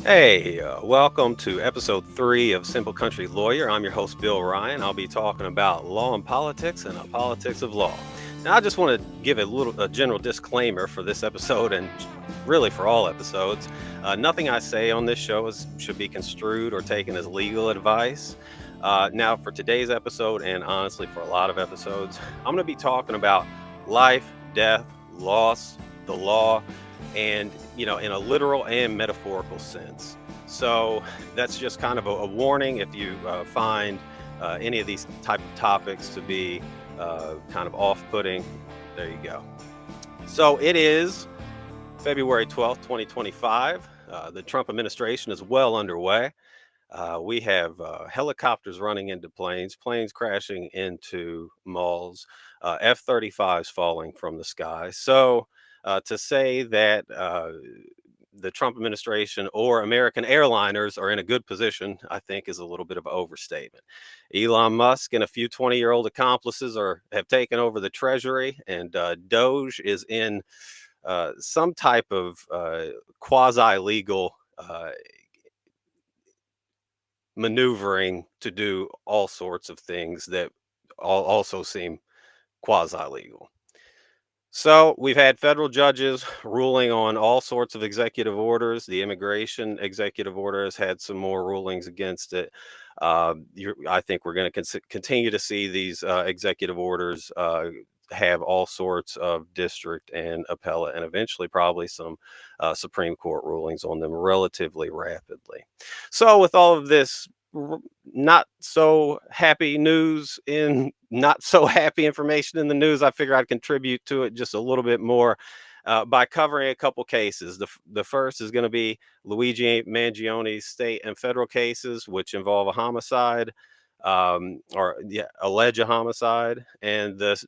Hey, welcome to episode 3 of Simple Country Lawyer. I'm your host, Bill Ryan. I'll be talking about law and politics and the politics of law. Now, I just want to give a general disclaimer for this episode and really for all episodes. Nothing I say on this show should be construed or taken as legal advice. Now, for today's episode, and honestly for a lot of episodes, I'm going to be talking about life, death, loss, the law, and in a literal and metaphorical sense. So that's just kind of a warning if you find any of these type of topics to be kind of off-putting. There you go. So it is February 12th, 2025. The Trump administration is well underway. We have helicopters running into planes crashing into malls, F-35s falling from the sky. So to say that the Trump administration or American airliners are in a good position, I think is a little bit of an overstatement. Elon Musk and a few 20-year-old accomplices have taken over the Treasury, and Doge is in some type of quasi-legal maneuvering to do all sorts of things that also seem quasi-legal. So we've had federal judges ruling on all sorts of executive orders. The immigration executive order has had some more rulings against it. I think we're going to continue to see these executive orders have all sorts of district and appellate and eventually probably some Supreme Court rulings on them relatively rapidly. So with all of this not so happy news in not so happy information in the news, I figure I'd contribute to it just a little bit more by covering a couple cases. The first is going to be Luigi Mangione's state and federal cases, which involve a homicide allege a homicide. And the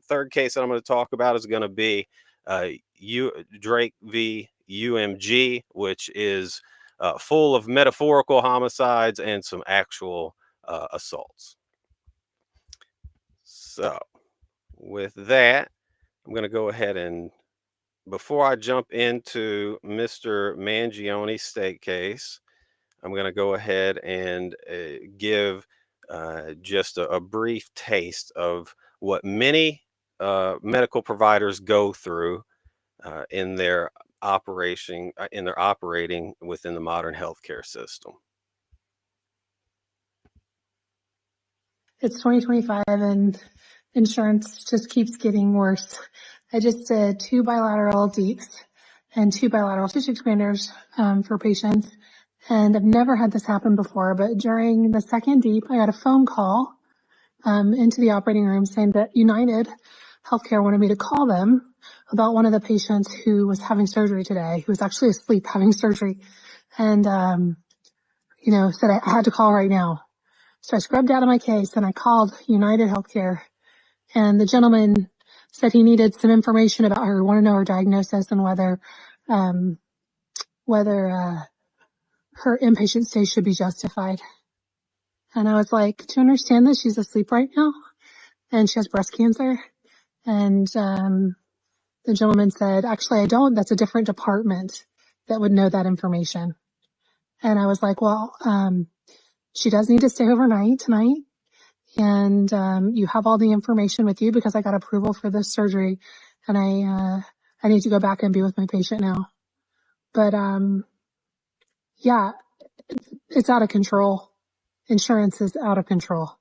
third case that I'm going to talk about is going to be Drake v. UMG, which is full of metaphorical homicides and some actual assaults. So with that, I'm going to go ahead and, before I jump into Mr. Mangione's state case, I'm going to go ahead and give just a brief taste of what many medical providers go through in their operating within the modern healthcare system. It's 2025 and insurance just keeps getting worse. I just did 2 bilateral deeps and 2 bilateral tissue expanders for patients. And I've never had this happen before, but during the second deep, I got a phone call into the operating room saying that United Healthcare wanted me to call them about one of the patients who was having surgery today, who was actually asleep having surgery. And, said I had to call right now. So I scrubbed out of my case and I called United Healthcare, and the gentleman said he needed some information about her, wanted to know her diagnosis and whether her inpatient stay should be justified. And I was like, do you understand that she's asleep right now and she has breast cancer? And the gentleman said, actually, I don't. That's a different department that would know that information. And I was like, well, she does need to stay overnight tonight. And you have all the information with you because I got approval for this surgery, and I need to go back and be with my patient now. But yeah, it's out of control. Insurance is out of control.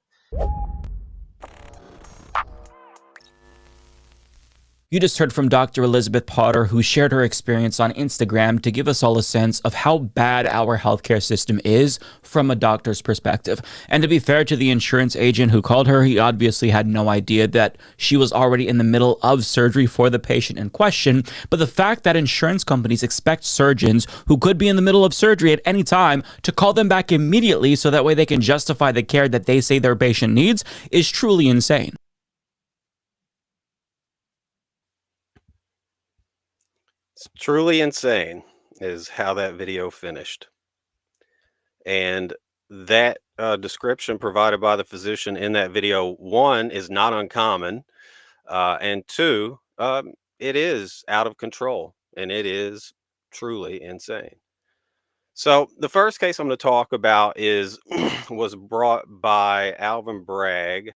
You just heard from Dr. Elizabeth Potter, who shared her experience on Instagram to give us all a sense of how bad our healthcare system is from a doctor's perspective. And to be fair to the insurance agent who called her, he obviously had no idea that she was already in the middle of surgery for the patient in question. But the fact that insurance companies expect surgeons who could be in the middle of surgery at any time to call them back immediately so that way they can justify the care that they say their patient needs is truly insane. It's truly insane is how that video finished. And that description provided by the physician in that video, one, is not uncommon. And two, it is out of control and it is truly insane. So the first case I'm going to talk about is was brought by Alvin Bragg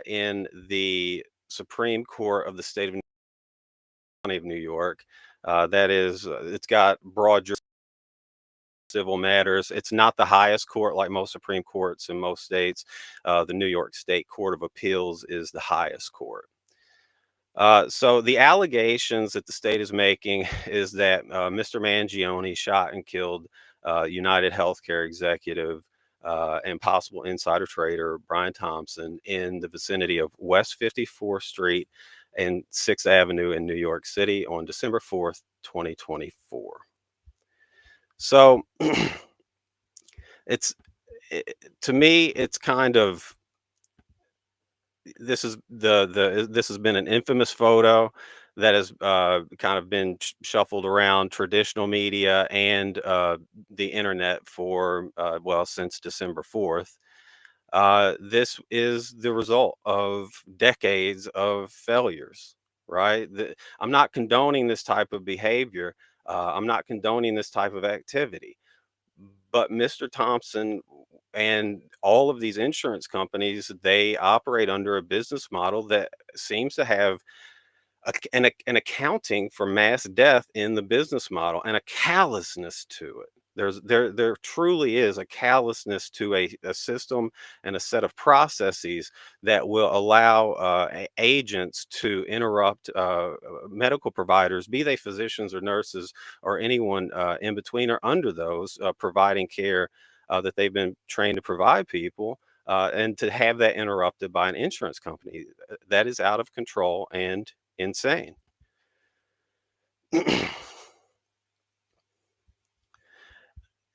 in the Supreme Court of the state of New York. That is, it's got broad civil matters. It's not the highest court like most Supreme Courts in most states. The New York State Court of Appeals is the highest court. So the allegations that the state is making is that Mr. Mangione shot and killed United Healthcare executive and possible insider trader Brian Thompson in the vicinity of West 54th Street and 6th Avenue in New York City on December 4th, 2024. So it's to me, it's kind of this is this has been an infamous photo that has kind of been shuffled around traditional media and the internet for well, since December 4th. This is the result of decades of failures, right? I'm not condoning this type of behavior. I'm not condoning this type of activity, but Mr. Thompson and all of these insurance companies, they operate under a business model that seems to have an accounting for mass death in the business model and a callousness to it. There truly is a callousness to a system and a set of processes that will allow agents to interrupt medical providers, be they physicians or nurses or anyone in between or under those providing care that they've been trained to provide people. And to have that interrupted by an insurance company, that is out of control and insane.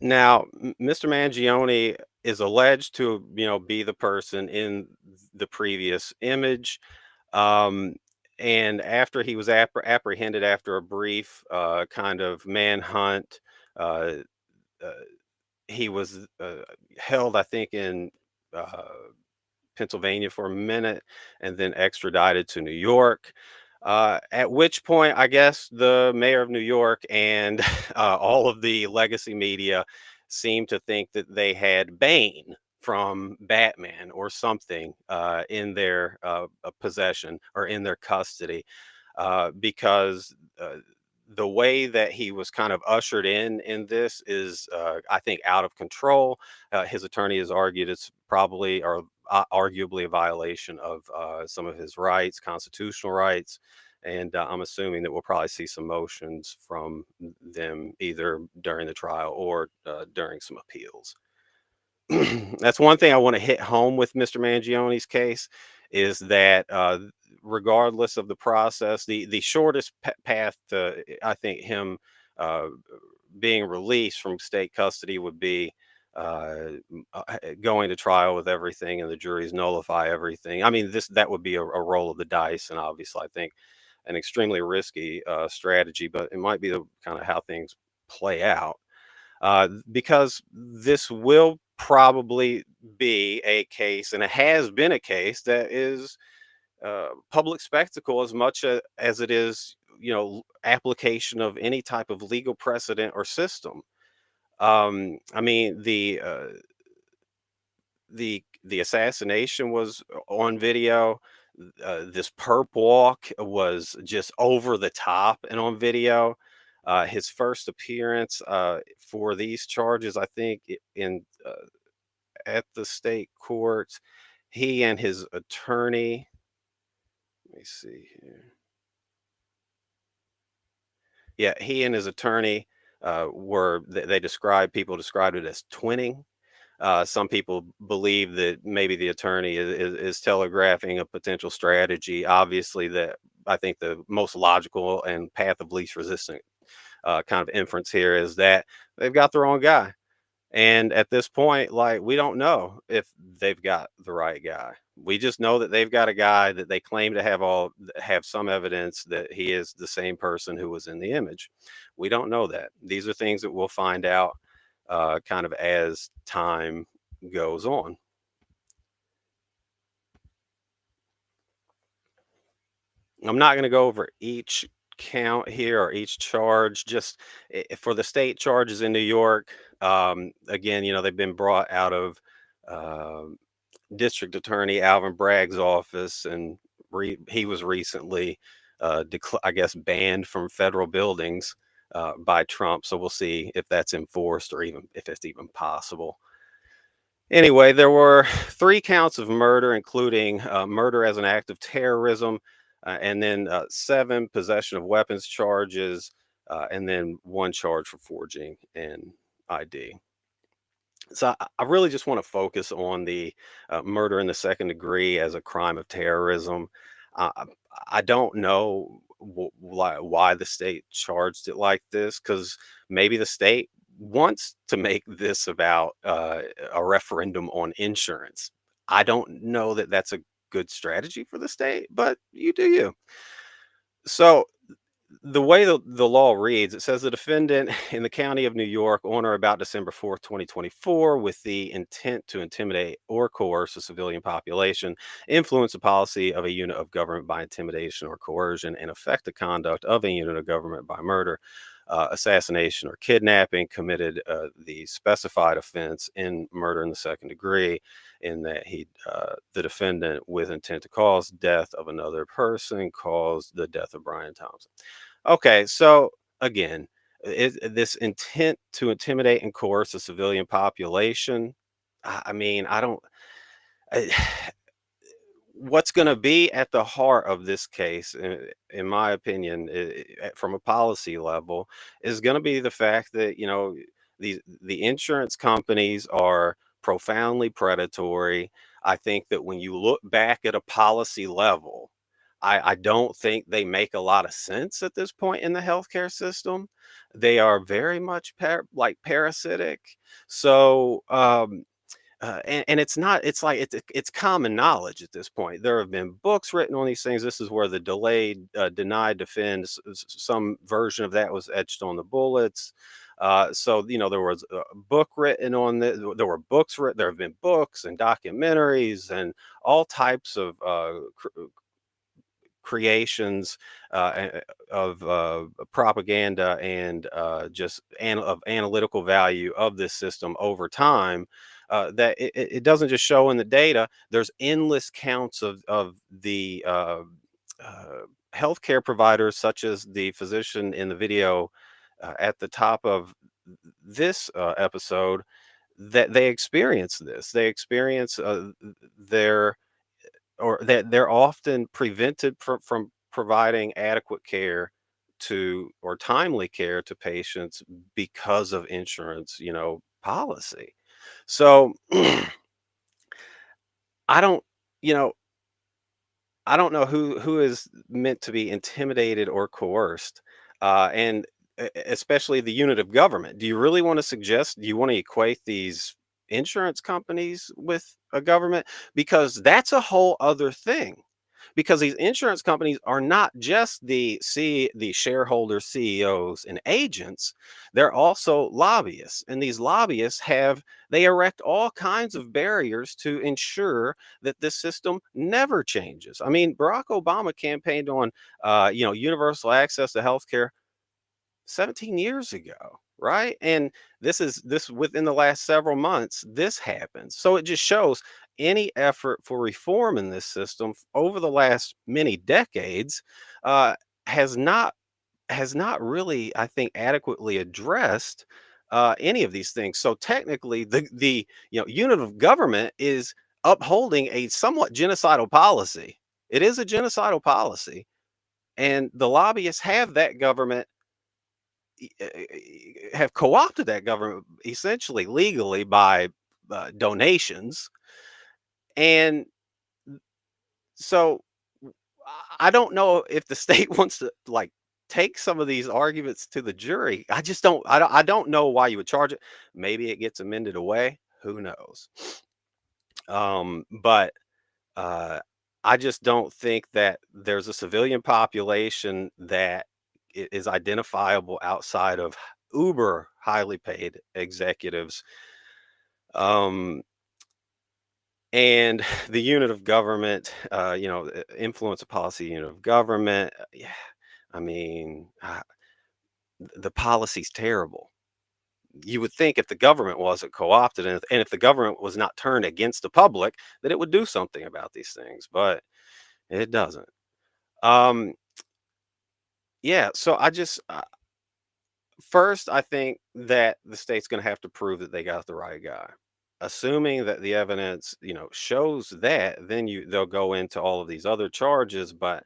Now, Mr. Mangione is alleged to, be the person in the previous image. Um, and after he was apprehended after a brief kind of manhunt, uh, uh, he was held, I think, in uh, Pennsylvania for a minute and then extradited to New York. At which point, I guess the mayor of New York and all of the legacy media seemed to think that they had Bane from Batman or something in their possession or in their custody because the way that he was kind of ushered in this is, I think, out of control. His attorney has argued it's probably or arguably a violation of some of his rights, constitutional rights. And I'm assuming that we'll probably see some motions from them either during the trial or during some appeals. That's one thing I want to hit home with Mr. Mangione's case is that regardless of the process, the shortest path to I think him uh, being released from state custody would be going to trial with everything and the juries nullify everything. I mean, that would be a roll of the dice, and obviously, I think an extremely risky strategy, but it might be the kind of how things play out because this will probably be a case, and it has been a case that is public spectacle as much as it is, application of any type of legal precedent or system. I mean, the assassination was on video. This perp walk was just over the top and on video. His first appearance for these charges, I think, in at the state court, he and his attorney. Let me see here. Yeah, he and his attorney they described people described it as twinning. Some people believe that maybe the attorney is telegraphing a potential strategy. Obviously, that I think the most logical and path of least resistance kind of inference here is that they've got the wrong guy. And at this point, like, we don't know if they've got the right guy. We just know that they've got a guy that they claim to have some evidence that he is the same person who was in the image. We don't know that. These are things that we'll find out kind of as time goes on. I'm not going to go over each count here or each charge, just for the state charges in New York. Again, they've been brought out of um District Attorney Alvin Bragg's office, and he was recently, I guess, banned from federal buildings by Trump. So we'll see if that's enforced or even if it's even possible. Anyway, there were three counts of murder, including murder as an act of terrorism, and then seven possession of weapons charges, and then one charge for forging an ID. So I really just want to focus on the murder in the second degree as a crime of terrorism. I I don't know why the state charged it like this, because maybe the state wants to make this about a referendum on insurance. I don't know that that's a good strategy for the state, but you do you. So the way the law reads, it says the defendant in the county of New York on or about December 4th, 2024, with the intent to intimidate or coerce a civilian population, influence the policy of a unit of government by intimidation or coercion, and affect the conduct of a unit of government by murder, assassination, or kidnapping, committed the specified offense in murder in the second degree, in that the defendant, with intent to cause death of another person, caused the death of Brian Thompson. Okay, so again, this intent to intimidate and coerce a civilian population. I mean, I don't. I, what's going to be at the heart of this case, in my opinion, from a policy level, is going to be the fact that the insurance companies are profoundly predatory. I think that when you look back at a policy level, I don't think they make a lot of sense at this point in the healthcare system. They are very much like parasitic. So and it's not, it's like it's common knowledge at this point. There have been books written on these things. This is where the delayed, denied, defend, some version of that was etched on the bullets. So there was a book written on this. There were books written. There have been books and documentaries and all types of creations of propaganda and just of analytical value of this system over time. That it doesn't just show in the data. There's endless counts of the healthcare providers, such as the physician in the video at the top of this episode, that they experience this. They experience their or that they're often prevented from providing adequate care to or timely care to patients because of insurance, policy. So I don't, you know, I don't know who is meant to be intimidated or coerced, and especially the unit of government. Do you really want to suggest? Do you want to equate these insurance companies with a government? Because that's a whole other thing. Because these insurance companies are not just the shareholders, CEOs, and agents. They're also lobbyists, and these lobbyists they erect all kinds of barriers to ensure that this system never changes. I mean, Barack Obama campaigned on universal access to healthcare 17 years ago, right? And this within the last several months, this happens. So it just shows any effort for reform in this system over the last many decades uh, has not really, I think, adequately addressed any of these things. So technically, the unit of government is upholding a somewhat genocidal policy. It is a genocidal policy, and the lobbyists have that government have co-opted that government essentially legally by donations. And so I don't know if the state wants to like take some of these arguments to the jury. I don't know why you would charge it. Maybe it gets amended away. Who knows? But uh, I just don't think that there's a civilian population that is identifiable outside of uber highly paid executives. Um, and the unit of government, influence of policy unit of government. Yeah, I mean, the policy's terrible. You would think if the government wasn't co-opted and if the government was not turned against the public, that it would do something about these things, but it doesn't. Um, yeah, so first, I think that the state's going to have to prove that they got the right guy. Assuming that the evidence, shows that, then they'll go into all of these other charges. But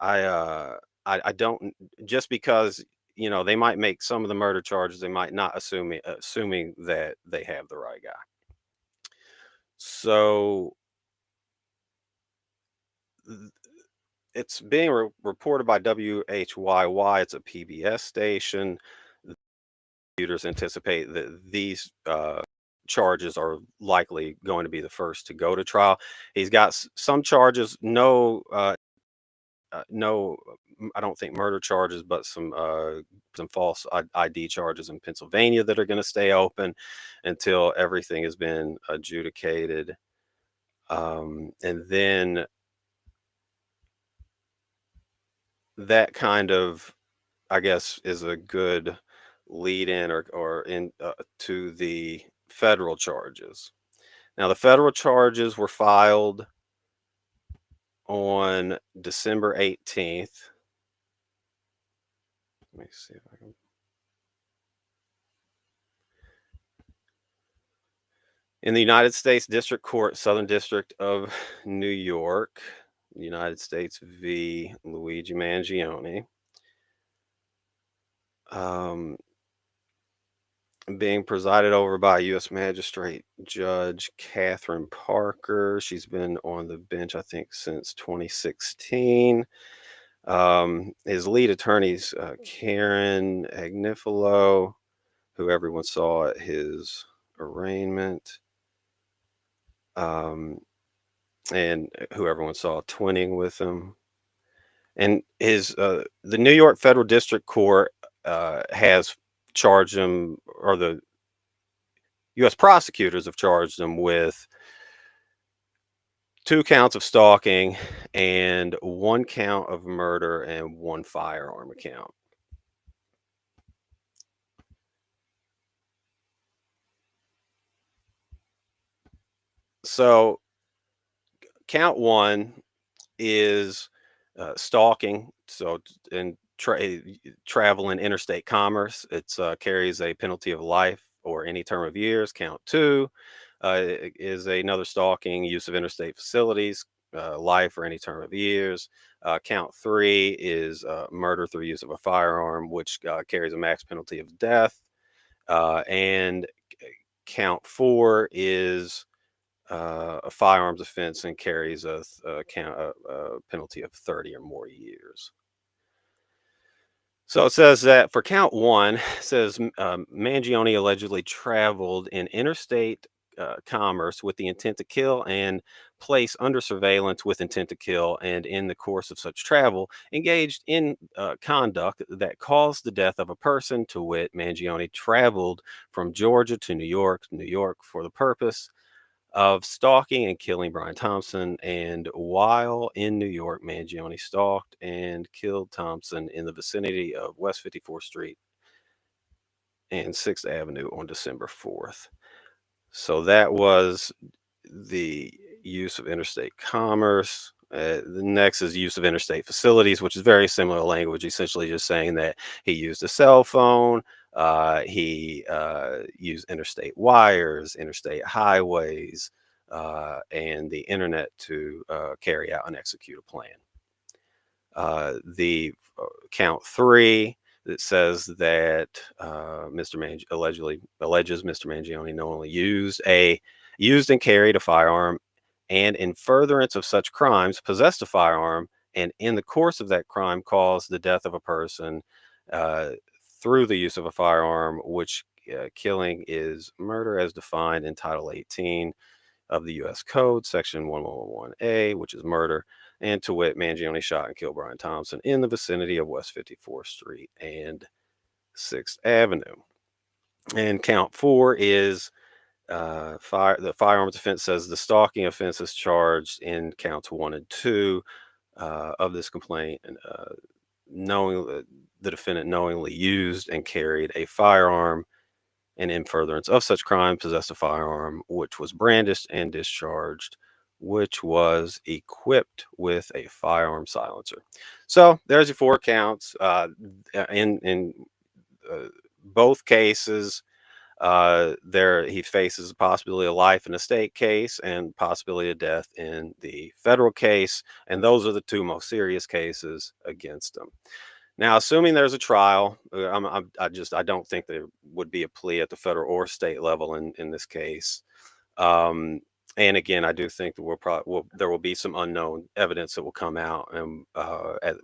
I, uh, I don't just because they might make some of the murder charges, they might not assuming that they have the right guy. So th- it's being reported by WHYY. It's a PBS station. Prosecutors anticipate that these charges are likely going to be the first to go to trial. He's got some charges, no, I don't think murder charges, but some false ID charges in Pennsylvania that are going to stay open until everything has been adjudicated. And then that kind of, I guess, is a good lead in or in to the federal charges. Now, the federal charges were filed on December 18th. Let me see if I can. In the United States District Court, Southern District of New York, United States v. Luigi Mangione. Um, being presided over by U.S. Magistrate Judge Catherine Parker. She's been on the bench, I think, since 2016. His lead attorney's Karen Agnifilo, who everyone saw at his arraignment, and who everyone saw twinning with him. And the New York Federal District Court has charged him, or the U.S. prosecutors have charged him with 2 counts of stalking and 1 count of murder and 1 firearm account. So count 1 is stalking. So in travel in interstate commerce, it's carries a penalty of life or any term of years. Count 2 is another stalking, use of interstate facilities, life or any term of years. Count 3 is murder through use of a firearm, which carries a max penalty of death. And count 4 is a firearms offense and carries a penalty of 30 or more years. So it says that for count 1, it says Mangione allegedly traveled in interstate commerce with the intent to kill and place under surveillance with intent to kill, and in the course of such travel engaged in conduct that caused the death of a person. To wit, Mangione traveled from Georgia to New York for the purpose of stalking and killing Brian Thompson, and while in New York, Mangione stalked and killed Thompson in the vicinity of West 54th Street and 6th Avenue on December 4th. So that was the use of interstate commerce. The next is use of interstate facilities, which is very similar language, essentially just saying that he used a cell phone, he used interstate wires, interstate highways, and the internet to carry out and execute a plan. The count 3 that says that alleges Mr. Mangione knowingly used and carried a firearm, and in furtherance of such crimes possessed a firearm, and in the course of that crime caused the death of a person through the use of a firearm, which killing is murder as defined in Title 18 of the U.S. Code, Section 1111A, which is murder. And to wit, Mangione shot and killed Brian Thompson in the vicinity of West 54th Street and 6th Avenue. And count 4 is the firearms offense. Says the stalking offense is charged in counts 1 and 2 of this complaint. And the defendant knowingly used and carried a firearm, and in furtherance of such crime possessed a firearm which was brandished and discharged, which was equipped with a firearm silencer. So there's your 4 counts. In uh, both cases, there he faces a possibility of life in a state case and possibility of death in the federal case, and those are the 2 most serious cases against him. Now, assuming there's a trial, I don't think there would be a plea at the federal or state level in this case. Um, and again, I do think that there will be some unknown evidence that will come out, and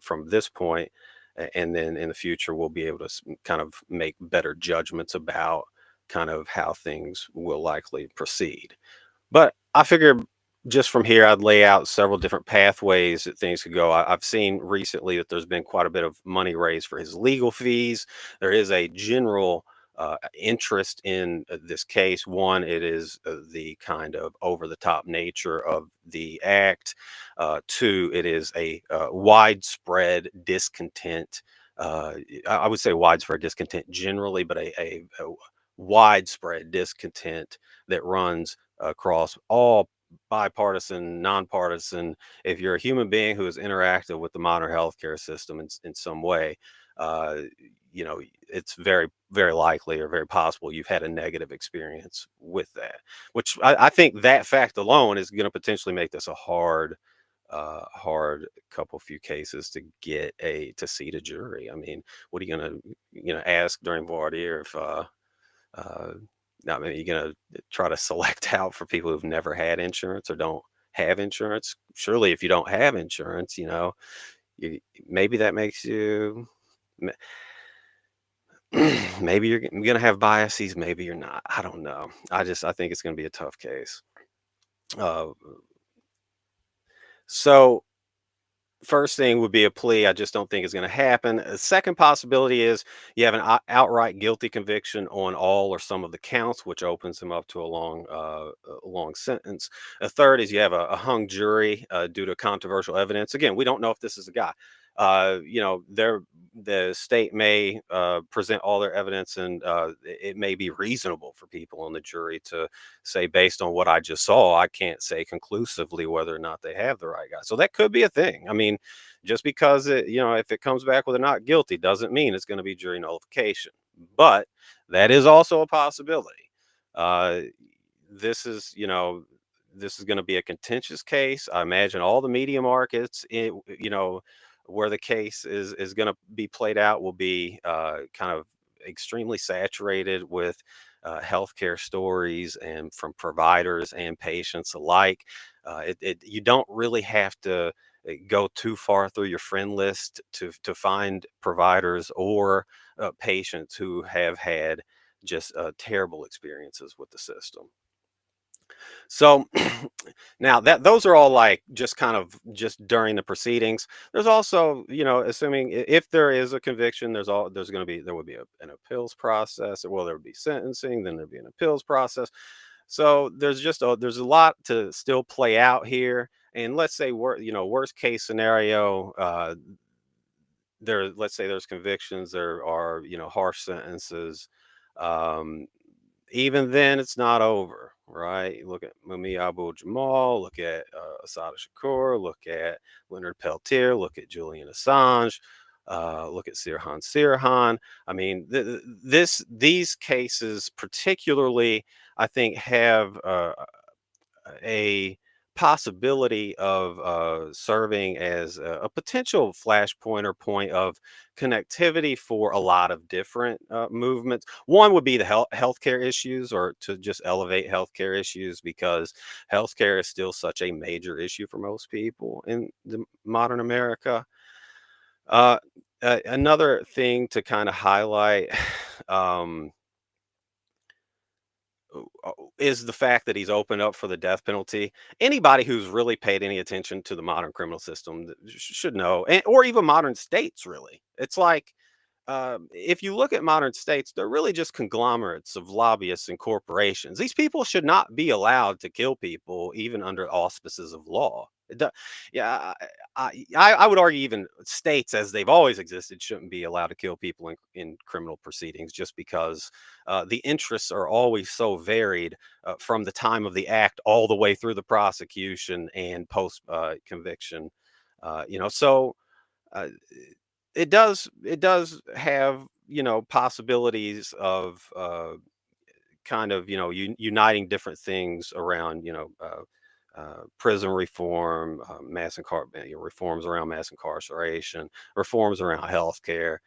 from this point, and then in the future, we'll be able to kind of make better judgments about kind of how things will likely proceed. But I figure just from here, I'd lay out several different pathways that things could go. I've seen recently that there's been quite a bit of money raised for his legal fees. There is a general interest in this case. One, it is the kind of over the top nature of the act. Two, it is a widespread discontent. I would say widespread discontent generally, but a widespread discontent that runs across all bipartisan, nonpartisan. If you're a human being who has interacted with the modern healthcare system in some way, uh, it's very, very likely or very possible you've had a negative experience with that. Which I think that fact alone is going to potentially make this a hard couple few cases to get to seat a jury. I mean, what are you gonna ask during voir dire if uh, I mean, you're gonna try to select out for people who've never had insurance or don't have insurance. Surely, if you don't have insurance, you, maybe that makes you. Maybe you're gonna have biases. Maybe you're not. I don't know. I think it's gonna be a tough case. Uh, so first thing would be a plea. I just don't think it's going to happen. A second possibility is you have an outright guilty conviction on all or some of the counts, which opens him up to a long sentence. A third is you have a hung jury due to controversial evidence. Again, we don't know if this is a guy. The state may present all their evidence, and it may be reasonable for people on the jury to say, based on what I just saw, I can't say conclusively whether or not they have the right guy. So that could be a thing. I mean, just because if it comes back with a not guilty doesn't mean it's going to be jury nullification. But that is also a possibility. Uh, this is, this is going to be a contentious case. I imagine all the media markets, where the case is going to be played out will be kind of extremely saturated with healthcare stories and from providers and patients alike. You don't really have to go too far through your friend list to find providers or patients who have had just terrible experiences with the system. So now that those are all like just kind of just during the proceedings. There's also, assuming if there is a conviction, there would be an appeals process. Well, there would be sentencing, then there'd be an appeals process. So there's a lot to still play out here. And let's say worst case scenario, let's say there's convictions, there are harsh sentences. Um, Even then, it's not over, right? Look at Mumia Abu-Jamal, look at Assata Shakur, look at Leonard Peltier, look at Julian Assange, look at Sirhan Sirhan. I mean, these cases particularly, I think, have a possibility of serving as a potential flashpoint or point of connectivity for a lot of different movements. One would be the healthcare issues, or to just elevate healthcare issues, because healthcare is still such a major issue for most people in the modern America. Another thing to kind of highlight um, is the fact that he's opened up for the death penalty. Anybody who's really paid any attention to the modern criminal system should know, or even modern states, really. It's like if you look at modern states, they're really just conglomerates of lobbyists and corporations. These people should not be allowed to kill people, even under auspices of law. Yeah, I would argue even states, as they've always existed, shouldn't be allowed to kill people in criminal proceedings, just because the interests are always so varied from the time of the act all the way through the prosecution and post conviction. So uh, it does have possibilities of kind of uniting different things around prison reform, reforms around mass incarceration, reforms around healthcare,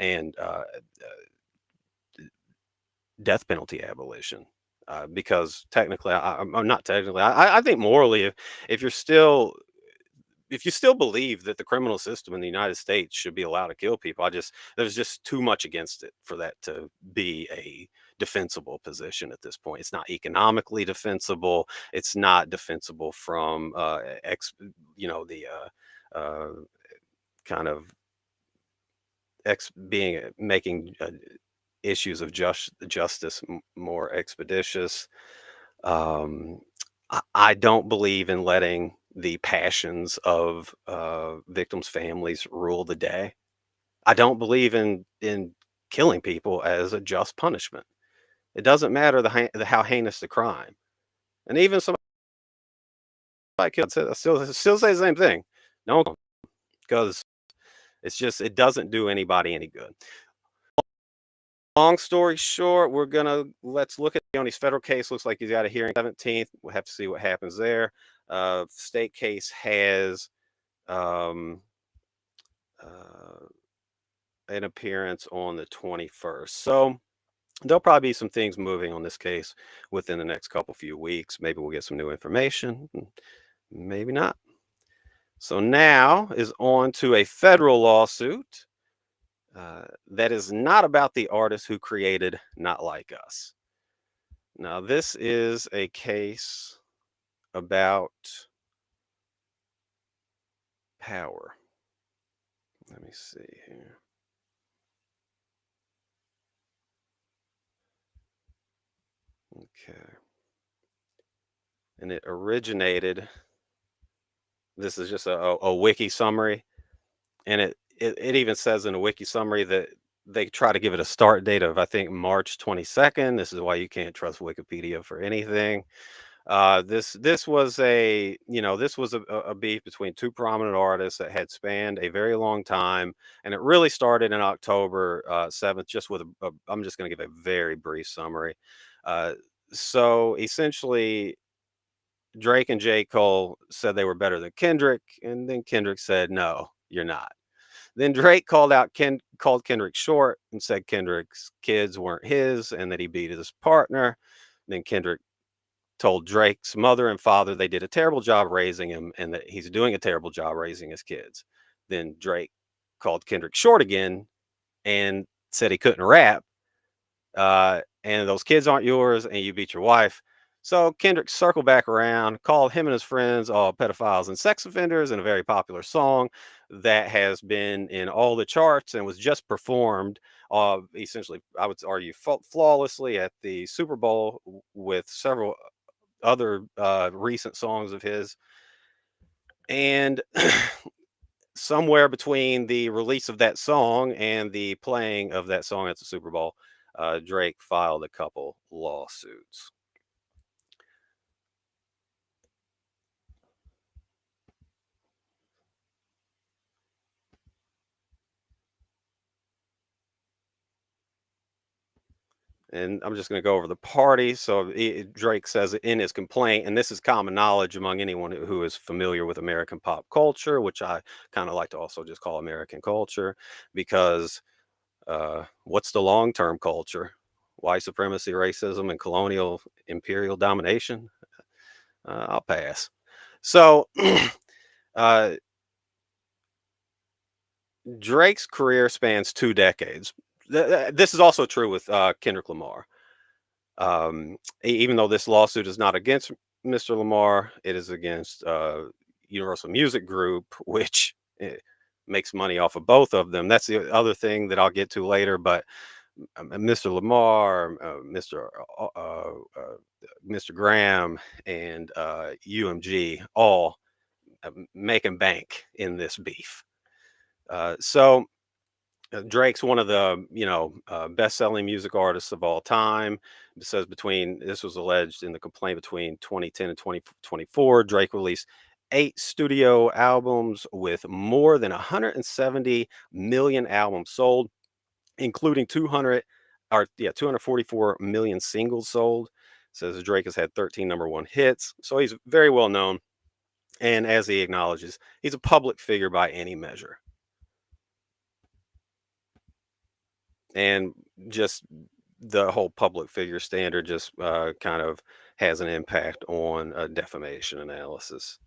and death penalty abolition. Because technically, I'm not technically, I think morally, if you're still if you still believe that the criminal system in the United States should be allowed to kill people, there's just too much against it for that to be a defensible position at this point. It's not economically defensible. It's not defensible from the kind of making issues of justice more expeditious. um, I don't believe in letting the passions of victims' families rule the day. I don't believe in killing people as a just punishment. It doesn't matter how heinous the crime, and even somebody killed, I still say the same thing. No, because it doesn't do anybody any good. Long story short, let's look at Leone's federal case. Looks like he's got a hearing 17th. We'll have to see what happens there. State case has um, uh, an appearance on the 21st. So there'll probably be some things moving on this case within the next few weeks. Maybe we'll get some new information, maybe not. So now is on to a federal lawsuit that is not about the artist who created Not Like Us. Now, this is a case about power. Let me see here. Okay. And it originated, this is just a wiki summary. And it even says in a wiki summary that they try to give it a start date of, I think, March 22nd. This is why you can't trust Wikipedia for anything. This was a beef between two prominent artists that had spanned a very long time, and it really started in October 7th. I'm just going to give a very brief summary. Uh, so essentially, Drake and J. Cole said they were better than Kendrick, and then Kendrick said, "No, you're not." Then Drake called Kendrick short and said Kendrick's kids weren't his and that he beat his partner. Then Kendrick told Drake's mother and father they did a terrible job raising him and that he's doing a terrible job raising his kids. Then Drake called Kendrick short again and said he couldn't rap, and those kids aren't yours, and you beat your wife. So Kendrick circled back around, called him and his friends all pedophiles and sex offenders in a very popular song that has been in all the charts and was just performed, essentially, I would argue, flawlessly at the Super Bowl with several other recent songs of his. And somewhere between the release of that song and the playing of that song at the Super Bowl, Drake filed a couple lawsuits. And I'm just going to go over the party. So Drake says in his complaint, and this is common knowledge among anyone who is familiar with American pop culture, which I kind of like to also just call American culture, because what's the long-term culture? White supremacy, racism, and colonial imperial domination? I'll pass. So uh, Drake's career spans 2 decades. This is also true with Kendrick Lamar. Even though this lawsuit is not against Mr. Lamar, it is against Universal Music Group, which makes money off of both of them. That's the other thing that I'll get to later. But Mr. Lamar, Mr. Graham, and UMG all making bank in this beef. So Drake's one of the best-selling music artists of all time. It says this was alleged in the complaint between 2010 and 2024. Drake released 8 studio albums with more than 170 million albums sold, including 244 million singles sold. It says Drake has had 13 #1 hits, so he's very well known. And as he acknowledges, he's a public figure by any measure. And just the whole public figure standard just kind of has an impact on defamation analysis.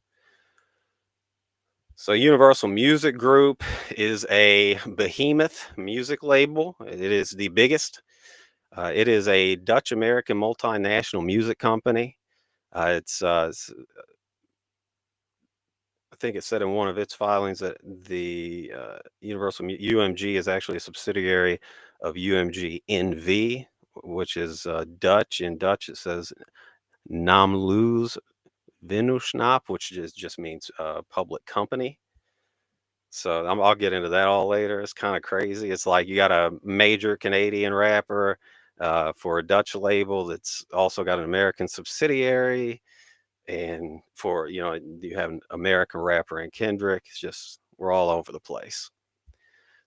So Universal Music Group is a behemoth music label. It is the biggest. It is a Dutch American multinational music company. I think it said in one of its filings that the UMG is actually a subsidiary of UMG NV, which is Dutch. In Dutch, it says Namloos Vennootschap, which just means public company. So I'll get into that all later. It's kind of crazy. It's like you got a major Canadian rapper for a Dutch label that's also got an American subsidiary. And you have an American rapper in Kendrick. It's just, we're all over the place.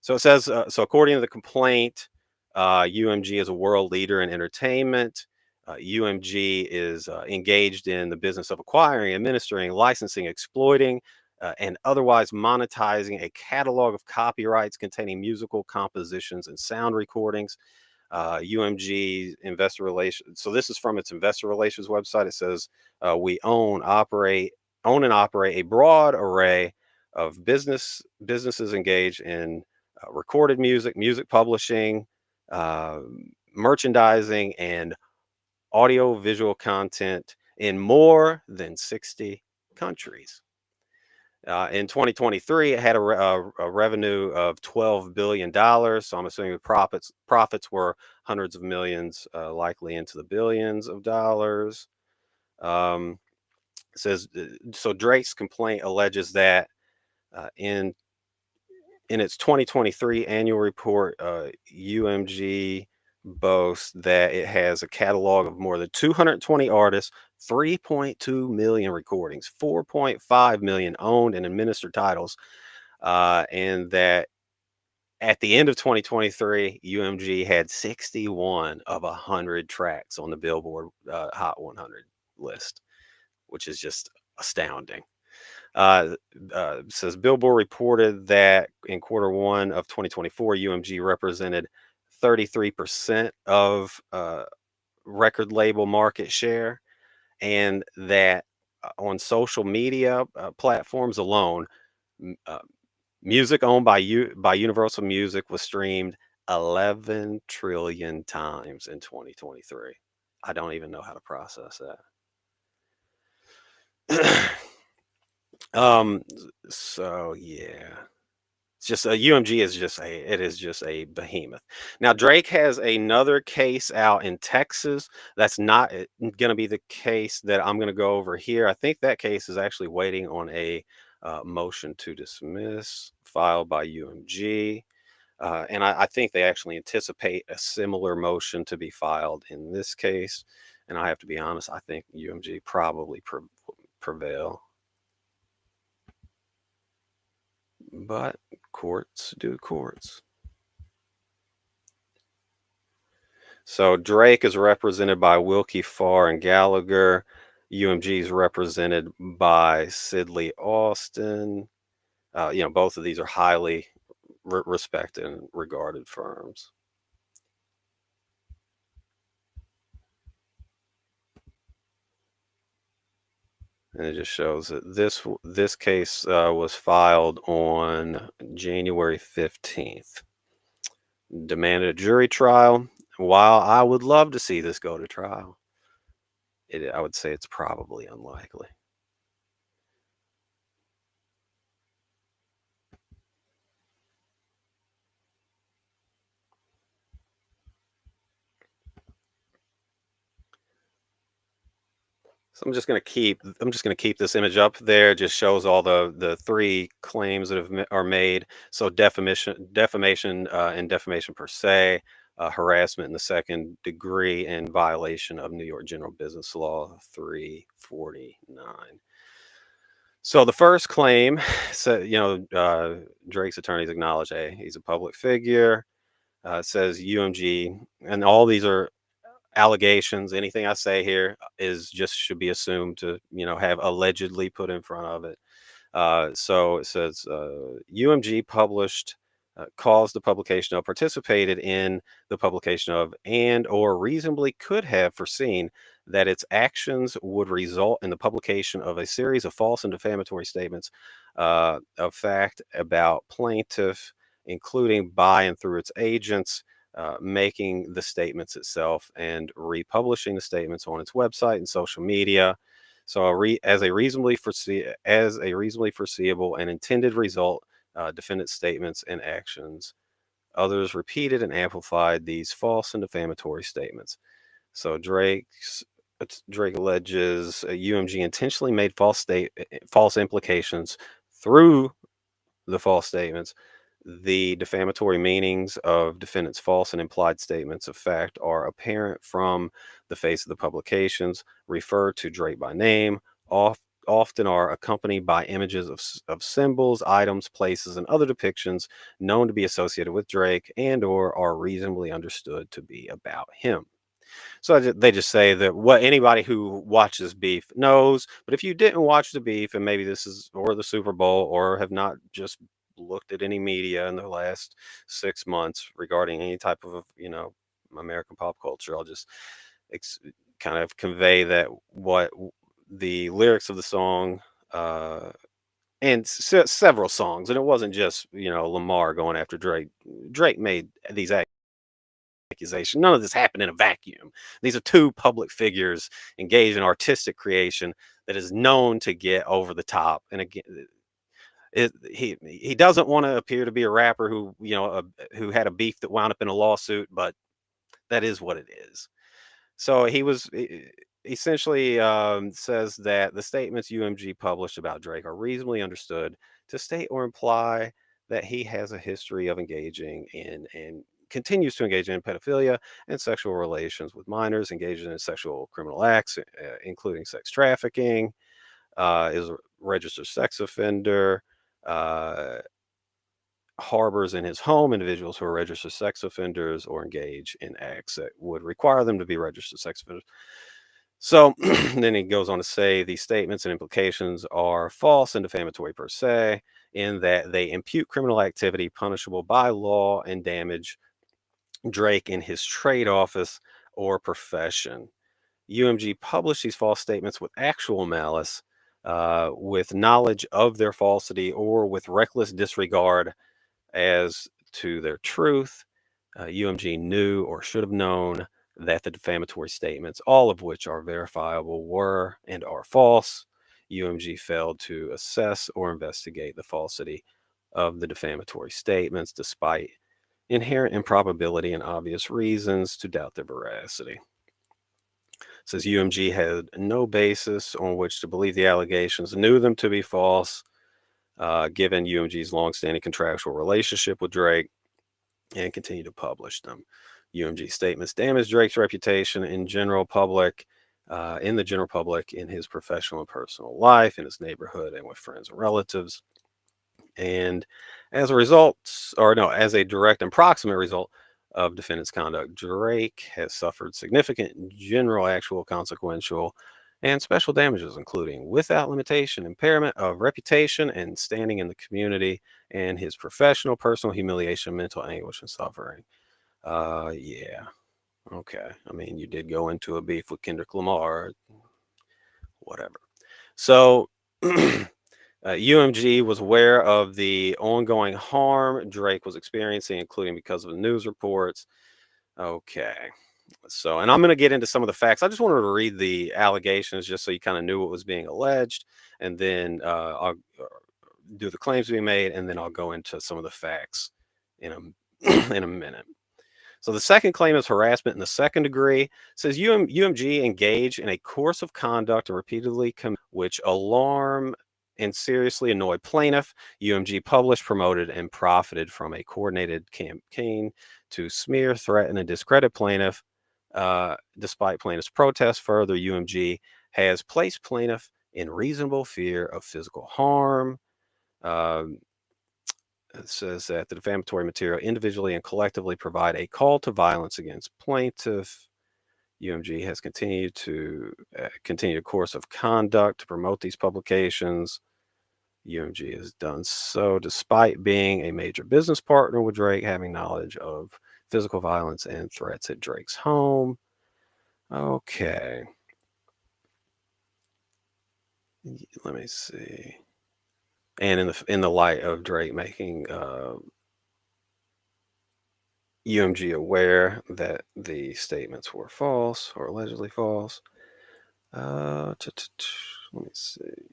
So it says, so according to the complaint, UMG is a world leader in entertainment. UMG is engaged in the business of acquiring, administering, licensing, exploiting, and otherwise monetizing a catalog of copyrights containing musical compositions and sound recordings. UMG investor relations. So this is from its investor relations website. It says we own and operate a broad array of businesses engaged in recorded music, music publishing, merchandising, and audio visual content in more than 60 countries. In 2023, it had a revenue of $12 billion. So I'm assuming the profits were hundreds of millions, likely into the billions of dollars. It says, so Drake's complaint alleges that in its 2023 annual report, UMG boasts that it has a catalog of more than 220 artists, 3.2 million recordings, 4.5 million owned and administered titles, and that at the end of 2023, UMG had 61 of 100 tracks on the Billboard Hot 100 list, which is just astounding. Says Billboard reported that in Q1 of 2024, UMG represented 33% of record label market share, and that on social media platforms alone, music owned by Universal Music was streamed 11 trillion times in 2023. I don't even know how to process that. So yeah, it's just UMG is just a behemoth. Now Drake has another case out in Texas. That's not going to be the case that I'm going to go over here. I think that case is actually waiting on a motion to dismiss filed by UMG. And I think they actually anticipate a similar motion to be filed in this case. And I have to be honest, I think UMG probably prevail. But courts do courts. So Drake is represented by Wilkie Farr and Gallagher. UMG is represented by Sidley Austin. Both of these are highly respected and regarded firms. And it just shows that this case was filed on January 15th. Demanded a jury trial. While I would love to see this go to trial, I would say it's probably unlikely. So I'm just going to keep this image up there. It just shows all the three claims that are made. So defamation, and defamation per se, harassment in the second degree, and violation of New York General Business Law 349. So the first claim, Drake's attorneys acknowledge, hey, he's a public figure. Says UMG, and all these are allegations. Anything I say here is just should be assumed to, have allegedly put in front of it. So it says UMG caused the publication of, participated in the publication of, and or reasonably could have foreseen that its actions would result in the publication of a series of false and defamatory statements of fact about plaintiff, including by and through its agents, making the statements itself and republishing the statements on its website and social media. So, as a reasonably foreseeable and intended result, defendant's statements and actions, others repeated and amplified these false and defamatory statements. So Drake alleges UMG intentionally made false implications through the false statements. The defamatory meanings of defendant's false and implied statements of fact are apparent from the face of the publications, refer to Drake by name, often are accompanied by images of symbols, items, places, and other depictions known to be associated with Drake and or are reasonably understood to be about him. So they just say that what anybody who watches Beef knows. But if you didn't watch the Beef, and maybe this is, or the Super Bowl, or have not just looked at any media in the last 6 months regarding any type of, American pop culture, I'll just kind of convey that what the lyrics of the song, and several songs, and it wasn't just, Lamar going after Drake. Drake made these accusation. None of this happened in a vacuum. These are two public figures engaged in artistic creation that is known to get over the top. And again, he doesn't want to appear to be a rapper who had a beef that wound up in a lawsuit, but that is what it is. So he essentially says that the statements UMG published about Drake are reasonably understood to state or imply that he has a history of engaging in and continues to engage in pedophilia and sexual relations with minors, engaging in sexual criminal acts, including sex trafficking, is a registered sex offender, uh, harbors in his home individuals who are registered sex offenders or engage in acts that would require them to be registered sex offenders. So then he goes on to say these statements and implications are false and defamatory per se, in that they impute criminal activity punishable by law and damage Drake in his trade office or profession. UMG published these false statements with actual malice, with knowledge of their falsity, or with reckless disregard as to their truth. UMG knew or should have known that the defamatory statements, all of which are verifiable, were and are false. UMG failed to assess or investigate the falsity of the defamatory statements, despite inherent improbability and obvious reasons to doubt their veracity. It says UMG had no basis on which to believe the allegations, knew them to be false, given UMG's longstanding contractual relationship with Drake, and continued to publish them. UMG statements damaged Drake's reputation in the general public, in his professional and personal life, in his neighborhood, and with friends and relatives. And as a direct and proximate result of defendant's conduct, Drake has suffered significant general, actual, consequential, and special damages, including without limitation impairment of reputation and standing in the community, and his professional, personal humiliation, mental anguish, and suffering. Yeah. Okay. I mean, you did go into a beef with Kendrick Lamar, whatever. So UMG was aware of the ongoing harm Drake was experiencing, including because of the news reports. Okay. So, and I'm going to get into some of the facts. I just wanted to read the allegations just so you kind of knew what was being alleged. And then I'll do the claims being made, and then I'll go into some of the facts in a, in a minute. So the second claim is harassment in the second degree. It says UMG engaged in a course of conduct and repeatedly which alarm and seriously annoy plaintiff. UMG published, promoted, and profited from a coordinated campaign to smear, threaten, and discredit plaintiff. Despite plaintiff's protests, further, UMG has placed plaintiff in reasonable fear of physical harm. It says that the defamatory material individually and collectively provide a call to violence against plaintiff. UMG has continued a course of conduct to promote these publications. UMG has done so despite being a major business partner with Drake, having knowledge of physical violence and threats at Drake's home. Okay. Let me see. And in the light of Drake making UMG aware that the statements were false or allegedly false. Let me see. It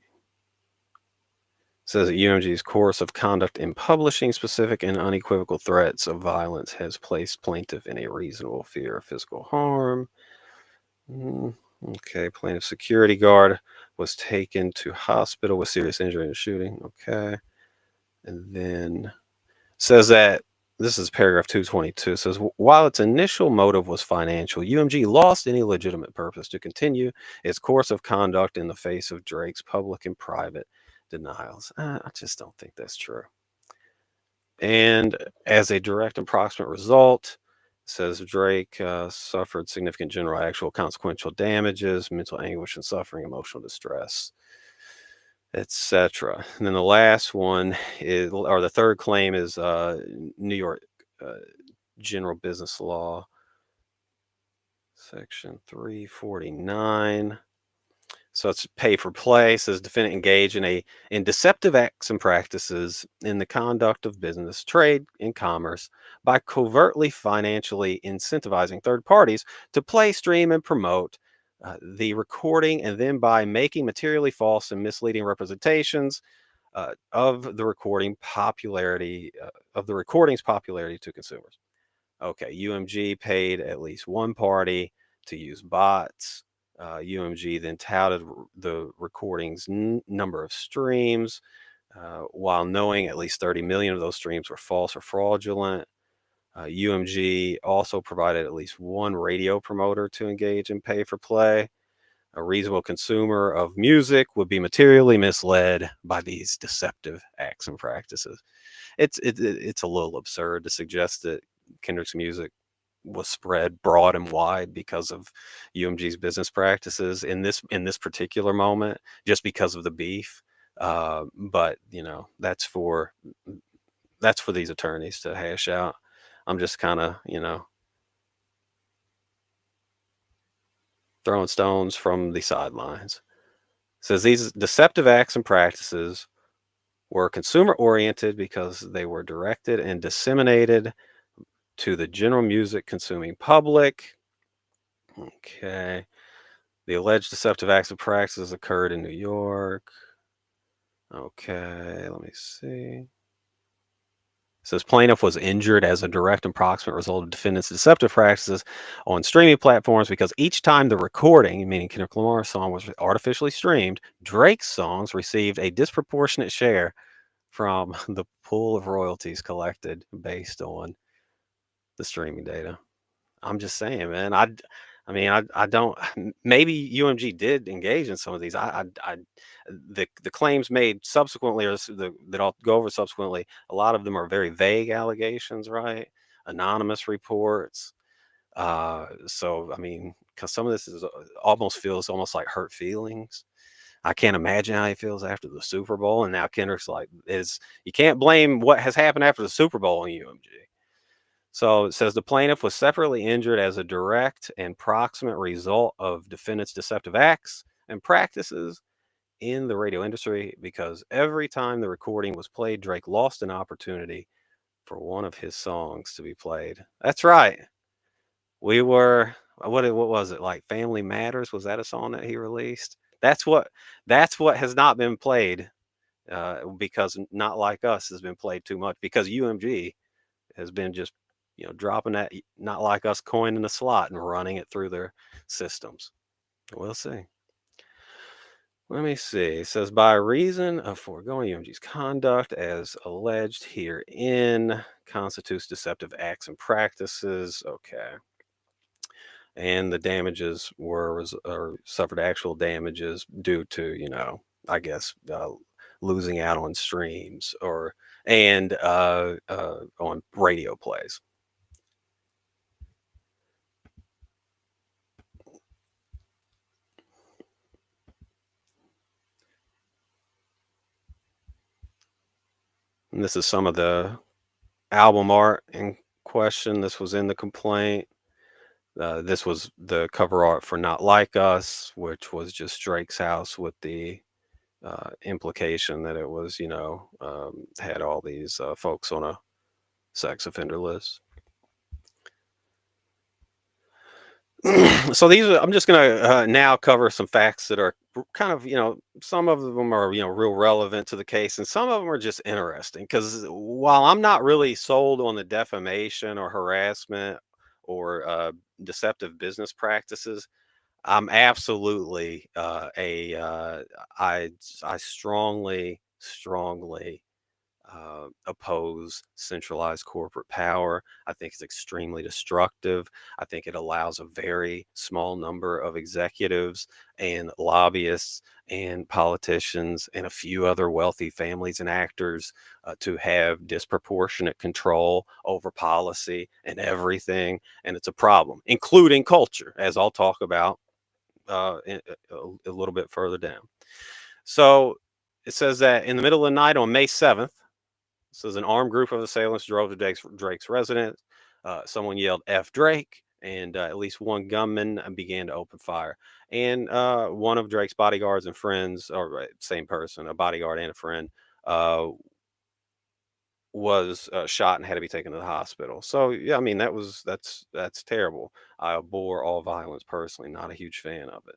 says that UMG's course of conduct in publishing specific and unequivocal threats of violence has placed plaintiff in a reasonable fear of physical harm. Okay, plaintiff security guard was taken to hospital with serious injury in a shooting. Okay. And then says that this is paragraph 222. It says, while its initial motive was financial, UMG lost any legitimate purpose to continue its course of conduct in the face of Drake's public and private denials. I just don't think that's true. And as a direct and proximate result, it says Drake suffered significant general actual consequential damages, mental anguish and suffering, emotional distress, etc. And then the last one is, or the third claim is New York General Business Law, Section 349. So it's pay for play. It says defendant engaged in deceptive acts and practices in the conduct of business, trade, and commerce by covertly financially incentivizing third parties to play, stream, and promote the recording, and then by making materially false and misleading representations of the recording's popularity to consumers. Okay, UMG paid at least one party to use bots. UMG then touted the recording's number of streams, while knowing at least 30 million of those streams were false or fraudulent. UMG also provided at least one radio promoter to engage in pay for play. A reasonable consumer of music would be materially misled by these deceptive acts and practices. It's a little absurd to suggest that Kendrick's music was spread broad and wide because of UMG's business practices in this particular moment, just because of the beef. But that's for these attorneys to hash out. I'm just kind of throwing stones from the sidelines. It says these deceptive acts and practices were consumer oriented because they were directed and disseminated to the general music consuming public. Okay. The alleged deceptive acts and practices occurred in New York. Okay, let me see. It says plaintiff was injured as a direct and proximate result of defendant's deceptive practices on streaming platforms because each time the recording, meaning Kendrick Lamar's song, was artificially streamed, Drake's songs received a disproportionate share from the pool of royalties collected based on the streaming data. I'm just saying, man. I don't. Maybe UMG did engage in some of these. The claims made subsequently, or that I'll go over subsequently, a lot of them are very vague allegations, right? Anonymous reports. So I mean, because some of this feels almost like hurt feelings. I can't imagine how he feels after the Super Bowl, and now Kendrick's like, you can't blame what has happened after the Super Bowl on UMG. So it says the plaintiff was separately injured as a direct and proximate result of defendant's deceptive acts and practices in the radio industry because every time the recording was played, Drake lost an opportunity for one of his songs to be played. That's right. We were, what was it, like Family Matters? Was that a song that he released? That's what has not been played because Not Like Us has been played too much because UMG has been just dropping that Not Like Us coin in the slot and running it through their systems. We'll see. Let me see. It says, by reason of foregoing UMG's conduct as alleged herein constitutes deceptive acts and practices. Okay. And the damages or suffered actual damages due to, I guess, losing out on streams and on radio plays. And this is some of the album art in question. This was in the complaint. This was the cover art for Not Like Us, which was just Drake's house with the implication that it was, had all these folks on a sex offender list. So I'm just going to now cover some facts that are kind of, some of them are, real relevant to the case, and some of them are just interesting because while I'm not really sold on the defamation or harassment or deceptive business practices, I'm absolutely I strongly oppose centralized corporate power. I think it's extremely destructive. I think it allows a very small number of executives and lobbyists and politicians and a few other wealthy families and actors to have disproportionate control over policy and everything. And it's a problem, including culture, as I'll talk about a little bit further down. So it says that in the middle of the night on May 7th, says an armed group of assailants drove to Drake's residence. Someone yelled "F Drake," and at least one gunman began to open fire. And one of Drake's bodyguards and friends, or same person, a bodyguard and a friend, was shot and had to be taken to the hospital. So yeah, I mean that's terrible. I abhor all violence personally. Not a huge fan of it.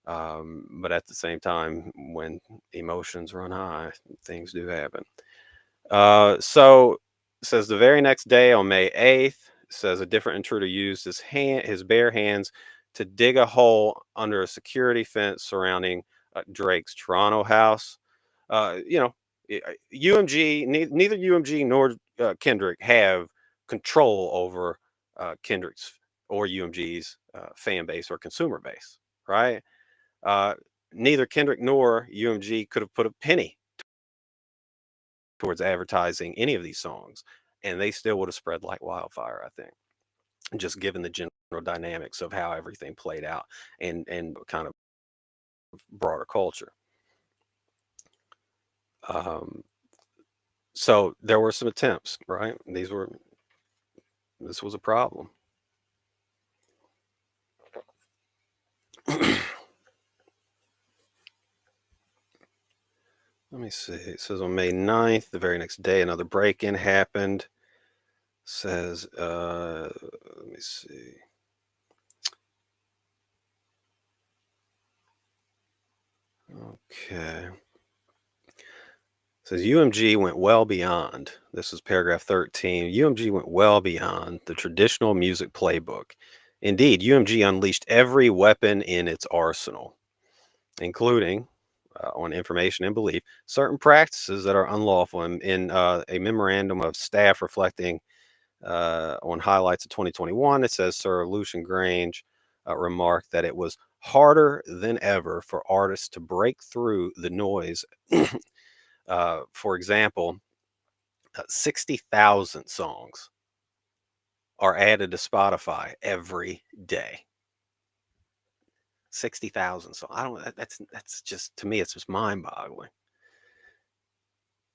But at the same time, when emotions run high, things do happen. So it says the very next day on May 8th, says a different intruder used his bare hands to dig a hole under a security fence surrounding Drake's Toronto house. UMG, neither UMG nor Kendrick have control over Kendrick's or UMG's fan base or consumer base, right? Neither Kendrick nor UMG could have put a penny towards advertising any of these songs, and they still would have spread like wildfire, I think, just given the general dynamics of how everything played out and kind of broader culture. So there were some attempts, right? This was a problem. Let me see. It says on May 9th, the very next day, another break-in happened. Says, let me see. Okay. Says UMG went well beyond, this is paragraph 13. UMG went well beyond the traditional music playbook. Indeed, UMG unleashed every weapon in its arsenal, including on information and belief, certain practices that are unlawful. In a memorandum of staff reflecting on highlights of 2021, it says Sir Lucian Grange remarked that it was harder than ever for artists to break through the noise. For example, 60,000 songs are added to Spotify every day. 60,000 songs. That's just, to me, it's just mind-boggling.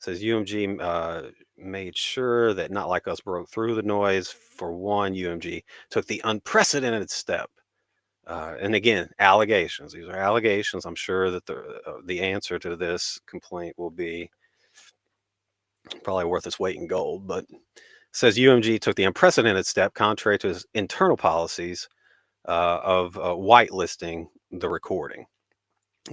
Says UMG made sure that Not Like Us broke through the noise. For one, UMG took the unprecedented step. And again, allegations. These are allegations. I'm sure that the answer to this complaint will be probably worth its weight in gold, but says UMG took the unprecedented step, contrary to his internal policies, of whitelisting the recording.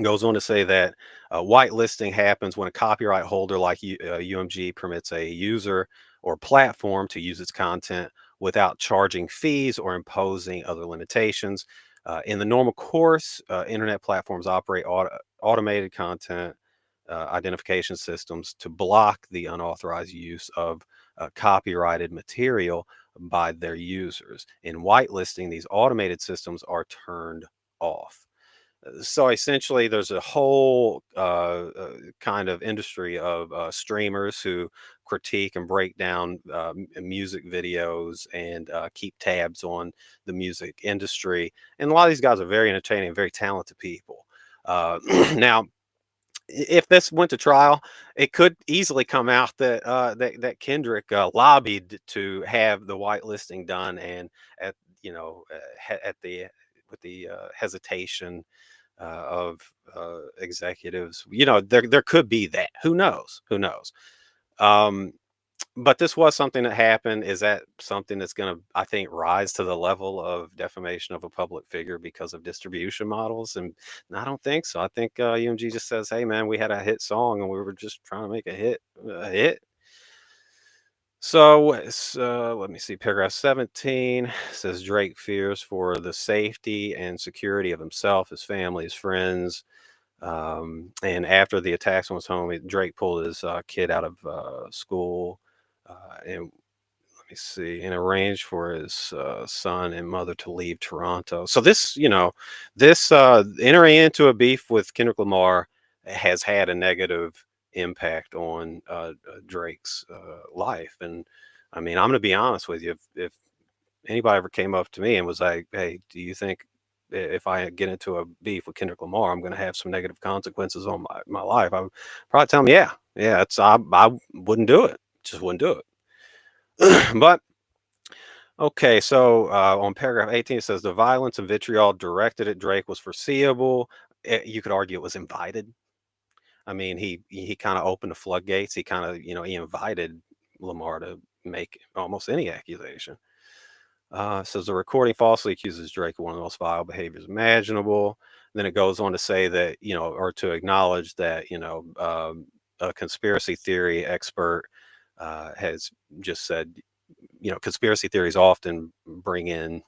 Goes on to say that whitelisting happens when a copyright holder like UMG permits a user or platform to use its content without charging fees or imposing other limitations. In the normal course, internet platforms operate automated content identification systems to block the unauthorized use of copyrighted material by their users. In whitelisting, these automated systems are turned off. So essentially, there's a whole kind of industry of streamers who critique and break down music videos and keep tabs on the music industry. And a lot of these guys are very entertaining and very talented people. Now, if this went to trial, it could easily come out that that Kendrick lobbied to have the whitelisting done, and at at the with the hesitation of executives, there could be that. Who knows? Who knows? Um, but this was something that happened. Is that something that's going to, I think, rise to the level of defamation of a public figure because of distribution models? And I don't think so. I think UMG just says, "Hey, man, we had a hit song and we were just trying to make a hit, a hit." So, let me see. Paragraph 17 says Drake fears for the safety and security of himself, his family, his friends. And after the attacks on his home, Drake pulled his kid out of school, and let me see, and arranged for his son and mother to leave Toronto. So this, this entering into a beef with Kendrick Lamar has had a negative impact on Drake's life. And I mean, I'm going to be honest with you. If anybody ever came up to me and was like, "Hey, do you think if I get into a beef with Kendrick Lamar, I'm going to have some negative consequences on my life?" I would probably tell them, "Yeah, yeah, I wouldn't do it. Just wouldn't do it." But okay, so on paragraph 18, it says the violence and vitriol directed at Drake was foreseeable. You could argue it was invited. I mean, he kind of opened the floodgates. He kind of, he invited Lamar to make almost any accusation. Says the recording falsely accuses Drake of one of the most vile behaviors imaginable. Then it goes on to say that, or to acknowledge that, a conspiracy theory expert has just said, conspiracy theories often bring in,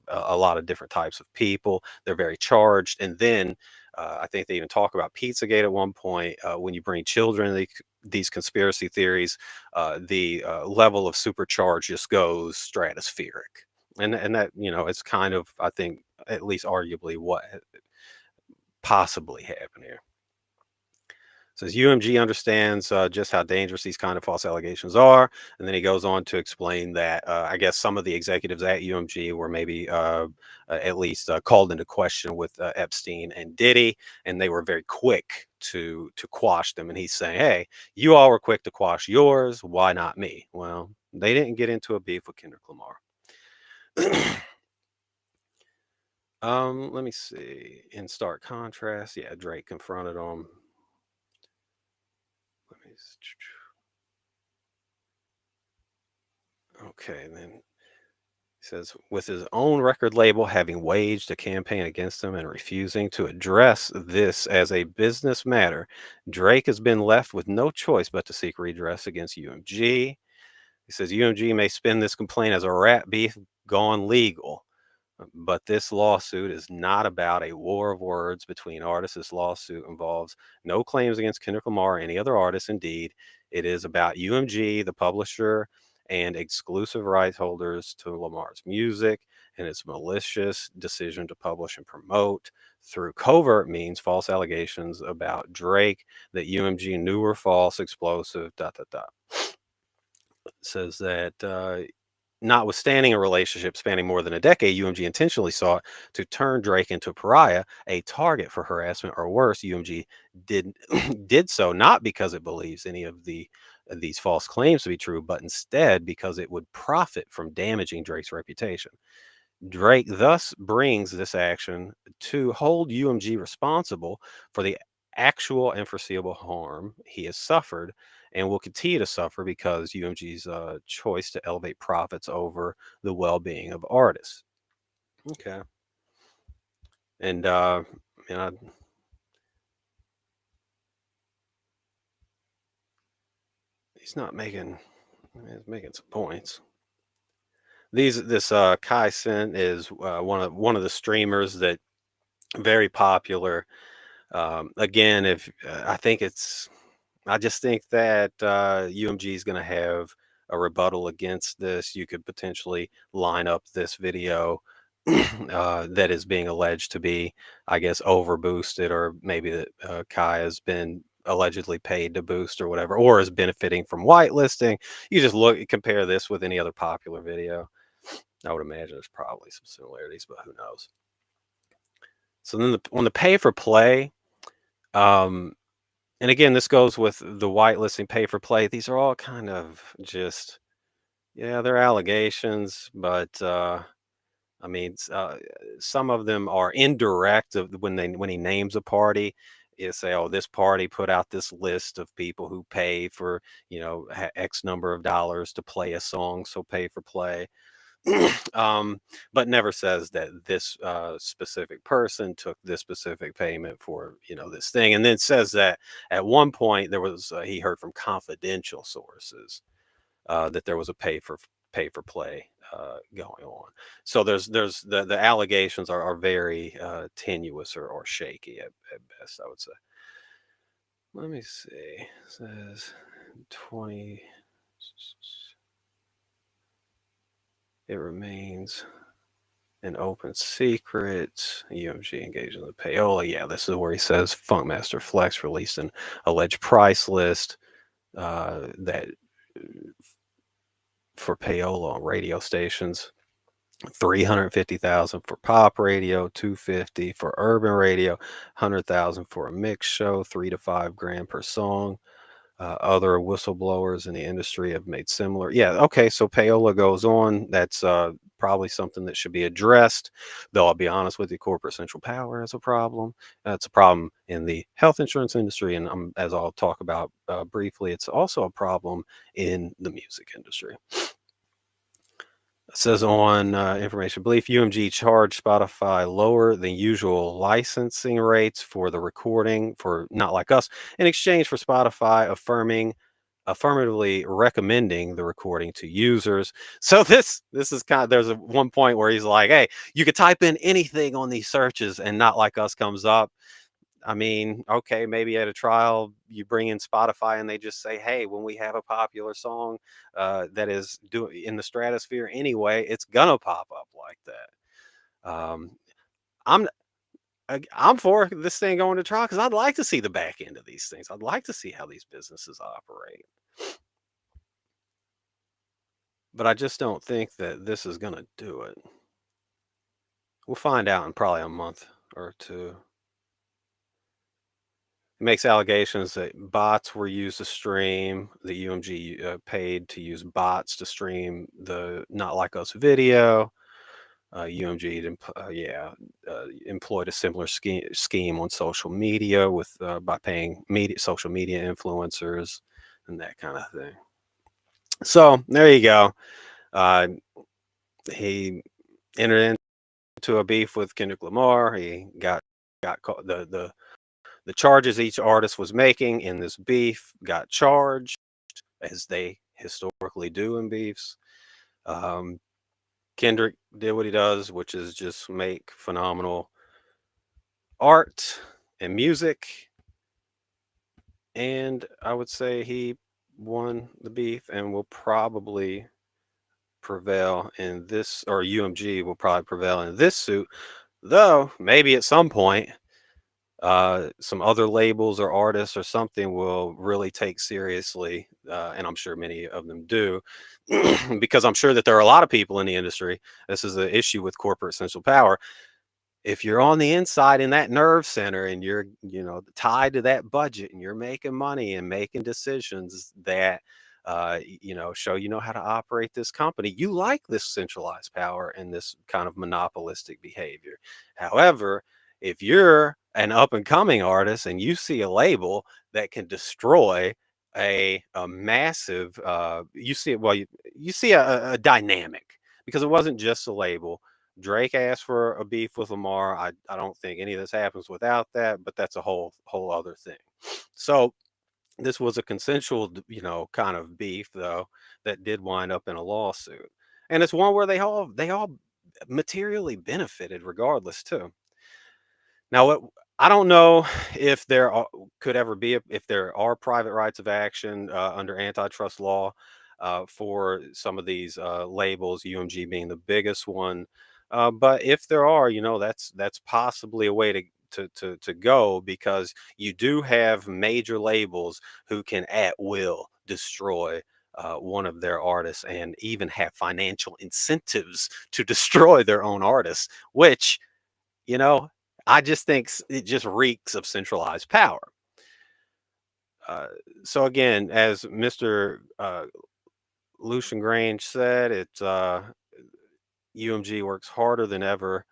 a lot of different types of people. They're very charged. And then I think they even talk about Pizzagate at one point. When you bring children into these conspiracy theories, the level of supercharge just goes stratospheric. And that, it's kind of, I think, at least arguably what possibly happened here. Says UMG understands just how dangerous these kind of false allegations are, and then he goes on to explain that I guess some of the executives at UMG were maybe at least called into question with Epstein and Diddy, and they were very quick to quash them. And he's saying, "Hey, you all were quick to quash yours. Why not me?" Well, they didn't get into a beef with Kendrick Lamar. Let me see. In stark contrast, yeah, Drake confronted him. Let me. Okay, then he says, with his own record label having waged a campaign against him and refusing to address this as a business matter, Drake has been left with no choice but to seek redress against UMG. He says UMG may spin this complaint as a rap beef gone legal, but this lawsuit is not about a war of words between artists. This lawsuit involves no claims against Kendrick Lamar or any other artist. Indeed, it is about UMG, the publisher, and exclusive rights holders to Lamar's music, and its malicious decision to publish and promote through covert means false allegations about Drake that UMG knew were false, explosive, dot, dot, dot. It says that notwithstanding a relationship spanning more than a decade, UMG intentionally sought to turn Drake into a pariah, a target for harassment, or worse. UMG did did so not because it believes any of these false claims to be true, but instead because it would profit from damaging Drake's reputation. Drake thus brings this action to hold UMG responsible for the actual and foreseeable harm he has suffered and will continue to suffer because UMG's choice to elevate profits over the well-being of artists. Okay. And you know, he's not making It's making some points. This Kai Sin is one of the streamers that very popular. Again, if I think it's, I just think that UMG is going to have a rebuttal against this. You could potentially line up this video that is being alleged to be, I guess, over boosted, or maybe that Kai has been allegedly paid to boost or whatever, or is benefiting from whitelisting. You just compare this with any other popular video. I would imagine there's probably some similarities, but who knows? So then on the pay for play, um, and again, this goes with the whitelisting, pay for play. These are all kind of just, yeah, they're allegations, but I mean, some of them are indirect. Of when he names a party, you say, "Oh, this party put out this list of people who pay for, X number of dollars to play a song, so pay for play." But never says that this specific person took this specific payment for, this thing, and then says that at one point there was he heard from confidential sources that there was a pay for play going on. So there's the allegations are very tenuous or shaky at best, I would say. Let me see. It says 20. It remains an open secret. UMG engaged in the payola. Yeah, this is where he says Funkmaster Flex released an alleged price list that for payola on radio stations. 350,000 for pop radio, 250 for urban radio, 100,000 for a mix show, 3 to 5 grand per song. Other whistleblowers in the industry have made similar. Yeah, okay, so payola goes on. That's probably something that should be addressed. Though I'll be honest with you, corporate central power is a problem. It's a problem in the health insurance industry, and as I'll talk about briefly, it's also a problem in the music industry. It says on Information Belief, UMG charged Spotify lower than usual licensing rates for the recording for Not Like Us in exchange for Spotify affirmatively recommending the recording to users. So this is kind of, there's one point where he's like, hey, you could type in anything on these searches and Not Like Us comes up. I mean, okay, maybe at a trial you bring in Spotify and they just say, hey, when we have a popular song that is in the stratosphere anyway, it's gonna pop up like that. I'm I'm for this thing going to trial because I'd like to see the back end of these things. I'd like to see how these businesses operate. But I just don't think that this is gonna do it. We'll find out in probably a month or two. Makes allegations that bots were used to stream. The UMG paid to use bots to stream the Not Like Us video. UMG employed a similar scheme on social media by paying social media influencers and that kind of thing. So there you go. He entered into a beef with Kendrick Lamar. He got caught. The charges each artist was making in this beef got charged, as they historically do in beefs. Kendrick did what he does, which is just make phenomenal art and music. And I would say he won the beef and will probably prevail in this, or UMG will probably prevail in this suit, though maybe at some point some other labels or artists or something will really take seriously, and I'm sure many of them do, because I'm sure that there are a lot of people in the industry. This is the issue with corporate central power. If you're on the inside in that nerve center and you're, tied to that budget and you're making money and making decisions that, show how to operate this company, you like this centralized power and this kind of monopolistic behavior. However, if you're an up and coming artist and you see a label that can destroy a massive, you see it, well, you see a dynamic, because it wasn't just a label. Drake asked for a beef with Lamar. I don't think any of this happens without that, but that's a whole other thing. So This was a consensual, kind of beef though that did wind up in a lawsuit, and it's one where they all materially benefited regardless too. Now, I don't know if could ever be if there are private rights of action under antitrust law for some of these labels, UMG being the biggest one. But if there are, that's possibly a way to go, because you do have major labels who can at will destroy one of their artists, and even have financial incentives to destroy their own artists, which, you know, I just think it just reeks of centralized power. Uh, so again, as Mr. Lucian Grange said, UMG works harder than ever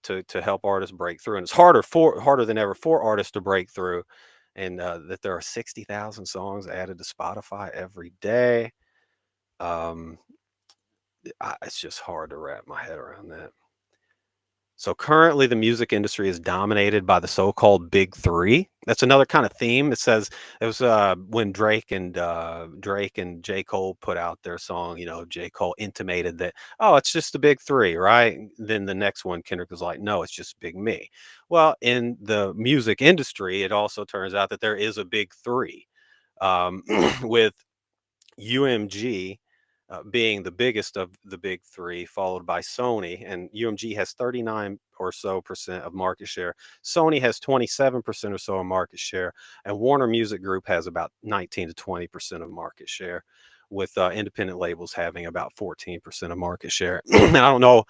to help artists break through, and it's harder than ever for artists to break through. And that there are 60,000 songs added to Spotify every day. Um, it's just hard to wrap my head around that. So currently, the music industry is dominated by the so-called big three. That's another kind of theme. It says it was when Drake and J. Cole put out their song. J. Cole intimated that, oh, it's just the big three, right? Then the next one, Kendrick was like, no, it's just Big Me. Well, in the music industry, it also turns out that there is a big three, with UMG being the biggest of the big three, followed by Sony. And UMG has 39 or so percent of market share. Sony has 27% or so of market share. And Warner Music Group has about 19 to 20% of market share, with independent labels having about 14% of market share. And I don't know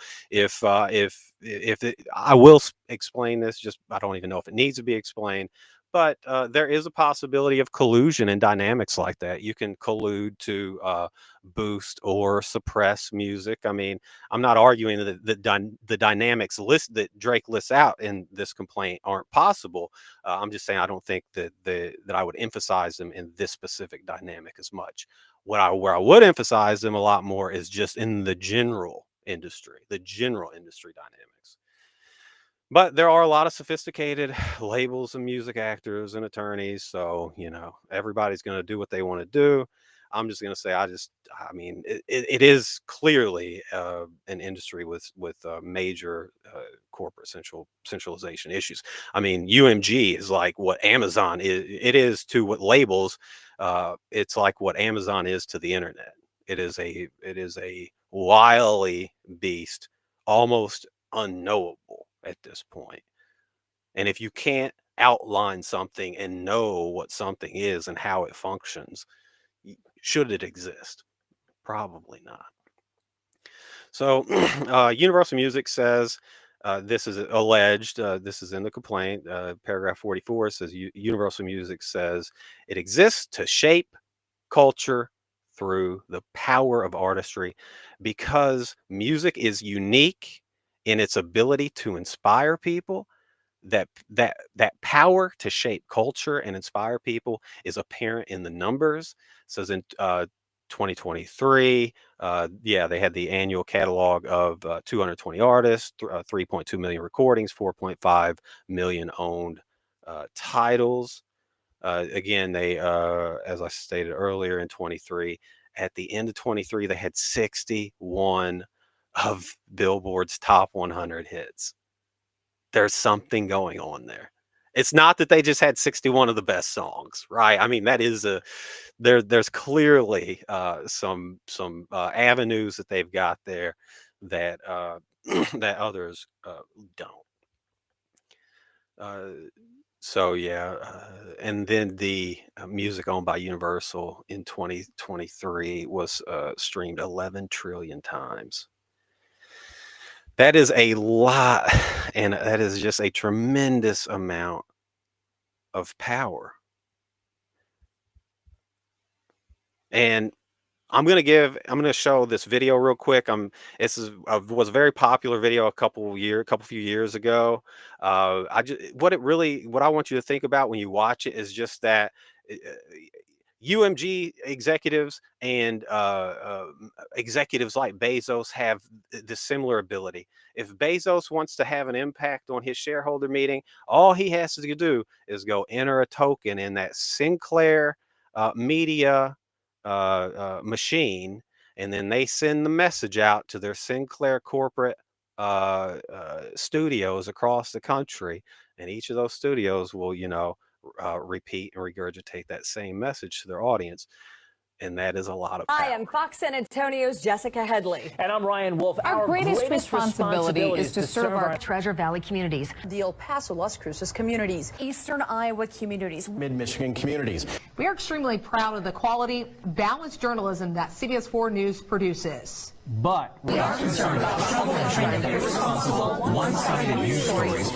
I will explain this. Just I don't even know if it needs to be explained. But there is a possibility of collusion in dynamics like that. You can collude to boost or suppress music. I mean, I'm not arguing that the dynamics that Drake lists out in this complaint aren't possible. I'm just saying I don't think that I would emphasize them in this specific dynamic as much. Where I would emphasize them a lot more is just in the general industry dynamics. But there are a lot of sophisticated labels and music actors and attorneys, so everybody's going to do what they want to do. I'm just going to say, I mean, it is clearly an industry with major corporate centralization issues. I mean, UMG is like what Amazon is. It is to what labels. It's like what Amazon is to the internet. It is a wily beast, almost unknowable at this point. And if you can't outline something and know what something is and how it functions, should it exist? Probably not. So, Universal Music says, this is alleged, this is in the complaint, paragraph 44 says, Universal Music says it exists to shape culture through the power of artistry, because music is unique in its ability to inspire people. That power to shape culture and inspire people is apparent in the numbers. It says in 2023, they had the annual catalog of 220 artists, 3.2 million recordings, 4.5 million owned titles. Again, they, as I stated earlier, in 23, at the end of 23, they had 61 of Billboard's top 100 hits. There's something going on there. It's not that they just had 61 of the best songs, right? I mean, that is there's clearly some avenues that they've got there that that others don't. So yeah, and then the music owned by Universal in 2023 was streamed 11 trillion times. That is a lot, and that is just a tremendous amount of power. And I'm gonna show this video real quick. This was a very popular video a couple few years ago. What I want you to think about when you watch it is just that uh, UMG executives and executives like Bezos have the similar ability. If Bezos wants to have an impact on his shareholder meeting, all he has to do is go enter a token in that Sinclair media machine, and then they send the message out to their Sinclair corporate studios across the country, and each of those studios will, repeat and regurgitate that same message to their audience. And that is a lot of power. Hi, I'm Fox San Antonio's Jessica Headley. And I'm Ryan Wolf. Our greatest responsibility is to serve our Treasure Valley communities, the El Paso, Las Cruces communities, Eastern Iowa communities, Mid-Michigan communities. We are extremely proud of the quality, balanced journalism that CBS 4 News produces. But we are concerned about trouble and trend of irresponsible, one-sided news stories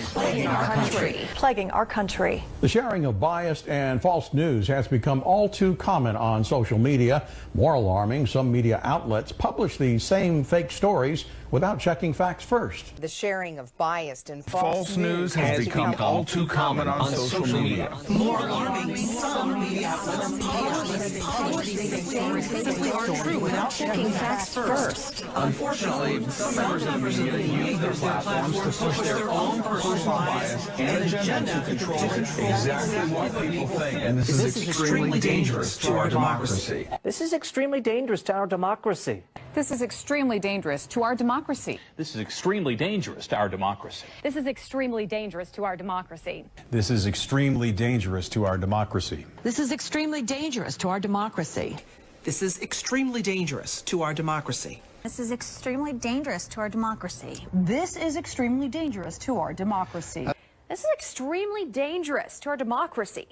plaguing our country. The sharing of biased and false news has become all too common on social media. More alarming, some media outlets publish these same fake stories without checking facts first. The sharing of biased and false news has become all too common on social media. More alarming, some media outlets publish these stories that are true without checking facts first. Unfortunately, some members of the media use their platforms to push their own personal bias and agenda to control exactly what people think. And this is extremely dangerous to our democracy. this is extremely dangerous to our democracy. This is extremely dangerous to our democracy. This is extremely dangerous to our democracy. This is extremely dangerous to our democracy. This is extremely dangerous to our democracy. This is extremely dangerous to our democracy. This is extremely dangerous to our democracy. This is extremely dangerous to our democracy. This is extremely dangerous to our democracy. This is extremely dangerous to our democracy.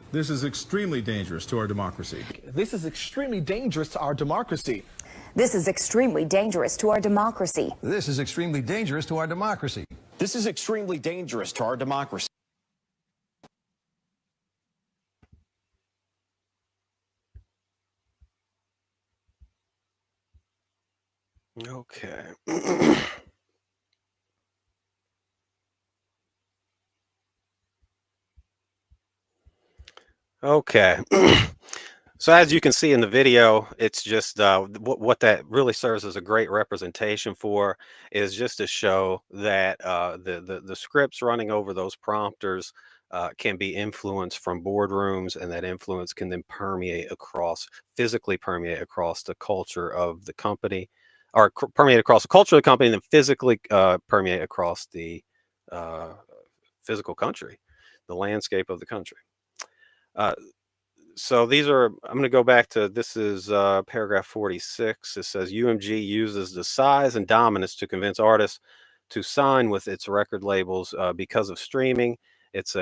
This is extremely dangerous to our democracy. This is extremely dangerous to our democracy. This is extremely dangerous to our democracy. This is extremely dangerous to our democracy. This is extremely dangerous to our democracy. Okay. Okay. So as you can see in the video, it's just what that really serves as a great representation for is just to show that the scripts running over those prompters can be influenced from boardrooms, and that influence can then physically permeate across the culture of the company, or permeate across the culture of the company, and then physically permeate across the physical country, the landscape of the country. So I'm going to go back to, this is paragraph 46. It says UMG uses the size and dominance to convince artists to sign with its record labels because of streaming. It's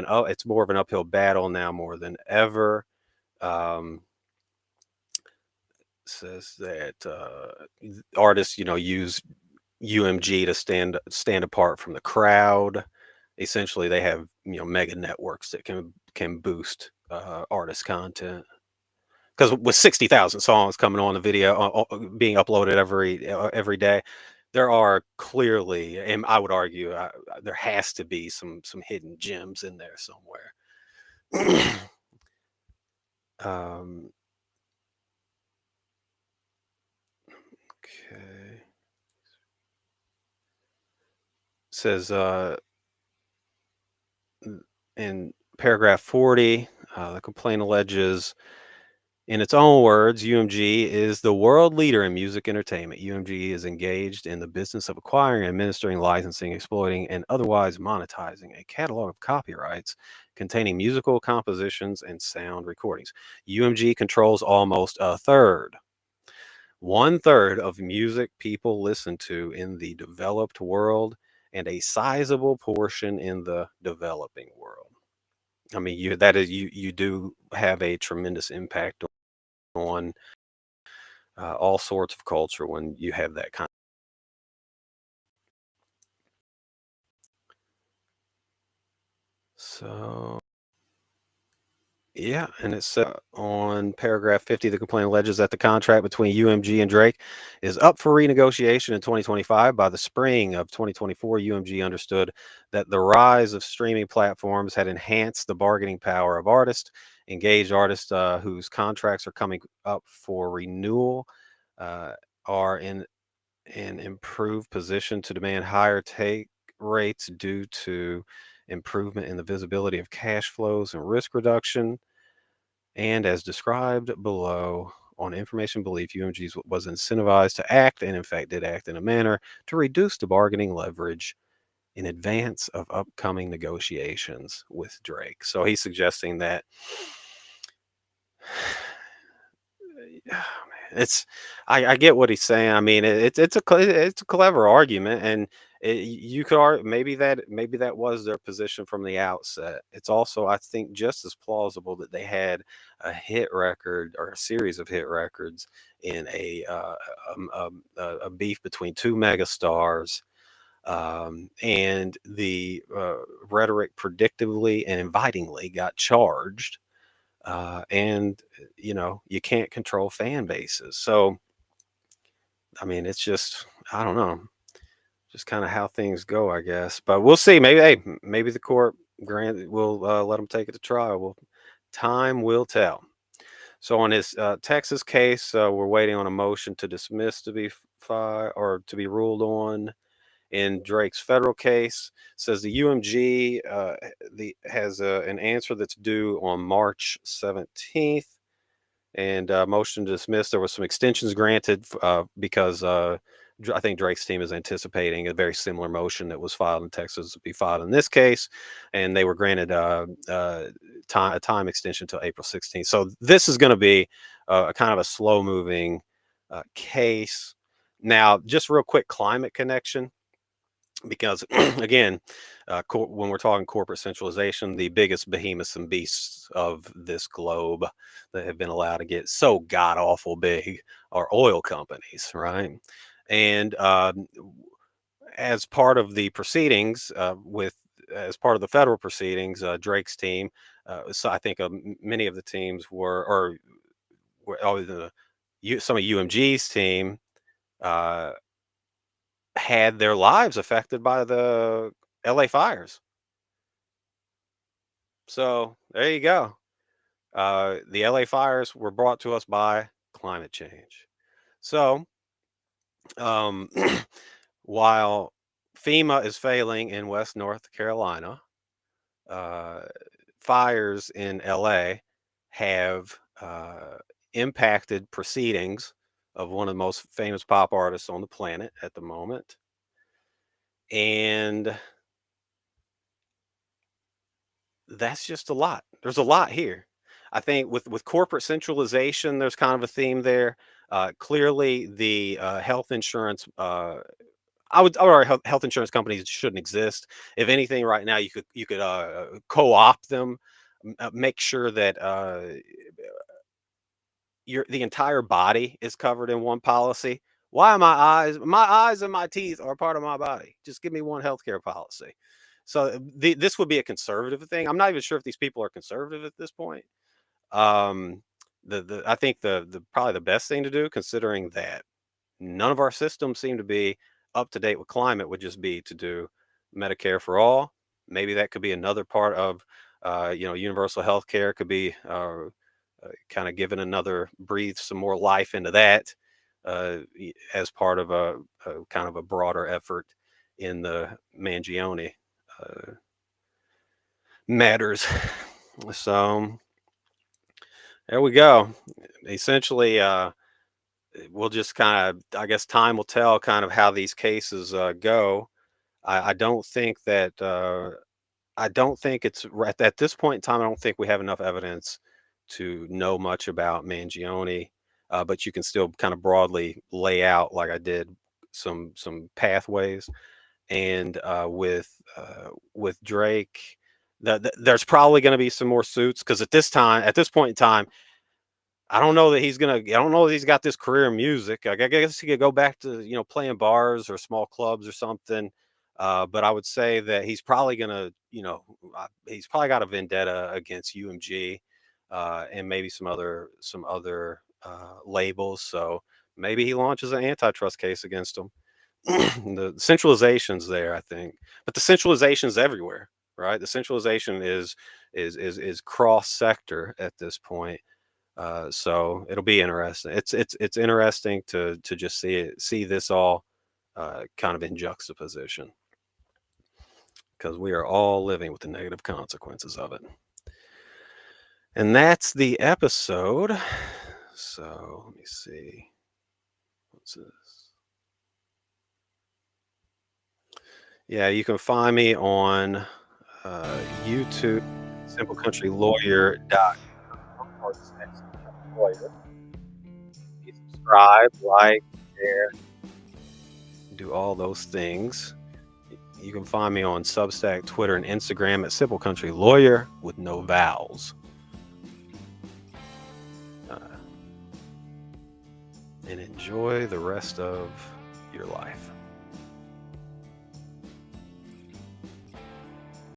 more of an uphill battle now more than ever. Says that artists, use UMG to stand apart from the crowd. Essentially, they have mega networks that can boost artist content, because with 60,000 songs coming on the video being uploaded every day, there are clearly, and I would argue there has to be some hidden gems in there somewhere. Okay. Says in paragraph 40, the complaint alleges, in its own words, UMG is the world leader in music entertainment. UMG is engaged in the business of acquiring, administering, licensing, exploiting, and otherwise monetizing a catalog of copyrights containing musical compositions and sound recordings. UMG controls almost 1/3 of music people listen to in the developed world, and a sizable portion in the developing world. I mean, you do have a tremendous impact on all sorts of culture when you have that kind. So Yeah, and it's on paragraph 50, the complaint alleges that the contract between UMG and Drake is up for renegotiation in 2025. By the spring of 2024, UMG understood that the rise of streaming platforms had enhanced the bargaining power of artists. Engaged artists whose contracts are coming up for renewal uh, are in an improved position to demand higher take rates due to improvement in the visibility of cash flows and risk reduction. And as described below, on information belief, UMG was incentivized to act, and in fact did act in a manner to reduce the bargaining leverage in advance of upcoming negotiations with Drake. So he's suggesting that it's I get what he's saying. I mean, it's a clever argument, and you could argue maybe that was their position from the outset. It's also, I think, just as plausible that they had a hit record or a series of hit records in a beef between two megastars. And the rhetoric predictably and invitingly got charged, and you can't control fan bases. So I mean, it's just, I don't know, just kind of how things go, I guess. But we'll see. Maybe the court will let them take it to trial. Time will tell. So on his Texas case, we're waiting on a motion to dismiss to be filed or to be ruled on. In Drake's federal case, says the UMG has an answer that's due on March 17th. And motion to dismiss. There was some extensions granted because I think Drake's team is anticipating a very similar motion that was filed in Texas to be filed in this case, and they were granted a time extension till April 16th. So this is going to be a kind of a slow-moving case. Now, just real quick, climate connection. Because again, when we're talking corporate centralization, the biggest behemoths and beasts of this globe that have been allowed to get so god awful big are oil companies, right? And as part of the proceedings, as part of the federal proceedings, Drake's team, so I think many of the teams some of UMG's team. Had their lives affected by the LA fires. So there you go. The LA fires were brought to us by climate change. So um, while FEMA is failing in West North Carolina, fires in LA have impacted proceedings of one of the most famous pop artists on the planet at the moment. And that's just a lot. There's a lot here. I think with corporate centralization, there's kind of a theme there. Clearly, the health insurance. Health insurance companies shouldn't exist. If anything, right now you could co-opt them, make sure that the entire body is covered in one policy. Why are my eyes and my teeth are part of my body? Just give me one healthcare policy. So this would be a conservative thing. I'm not even sure if these people are conservative at this point. I think the probably the best thing to do, considering that none of our systems seem to be up to date with climate, would just be to do Medicare for all. Maybe that could be another part of universal health care could be kind of given breathe some more life into that as part of a kind of a broader effort in the Mangione matters. So there we go. Essentially, we'll just kind of, I guess time will tell kind of how these cases go. I don't think that I don't think it's at this point in time. I don't think we have enough evidence to know much about Mangione, but you can still kind of broadly lay out, like I did, some pathways. And with Drake, there's probably going to be some more suits because at this point in time, I don't know that I don't know that he's got this career in music. I guess he could go back to playing bars or small clubs or something. But I would say that he's probably gonna, he's probably got a vendetta against UMG. and maybe some other labels. So maybe he launches an antitrust case against them. The centralization's there, I think, but the centralization's everywhere, right? The centralization is cross sector at this point. So it'll be interesting. It's interesting to just see this all kind of in juxtaposition, because we are all living with the negative consequences of it. And that's the episode. So let me see. What's this? Yeah, you can find me on YouTube, simplecountryLawyer.com. Subscribe, like, share, do all those things. You can find me on Substack, Twitter, and Instagram at Simple Country Lawyer with no vowels. And enjoy the rest of your life.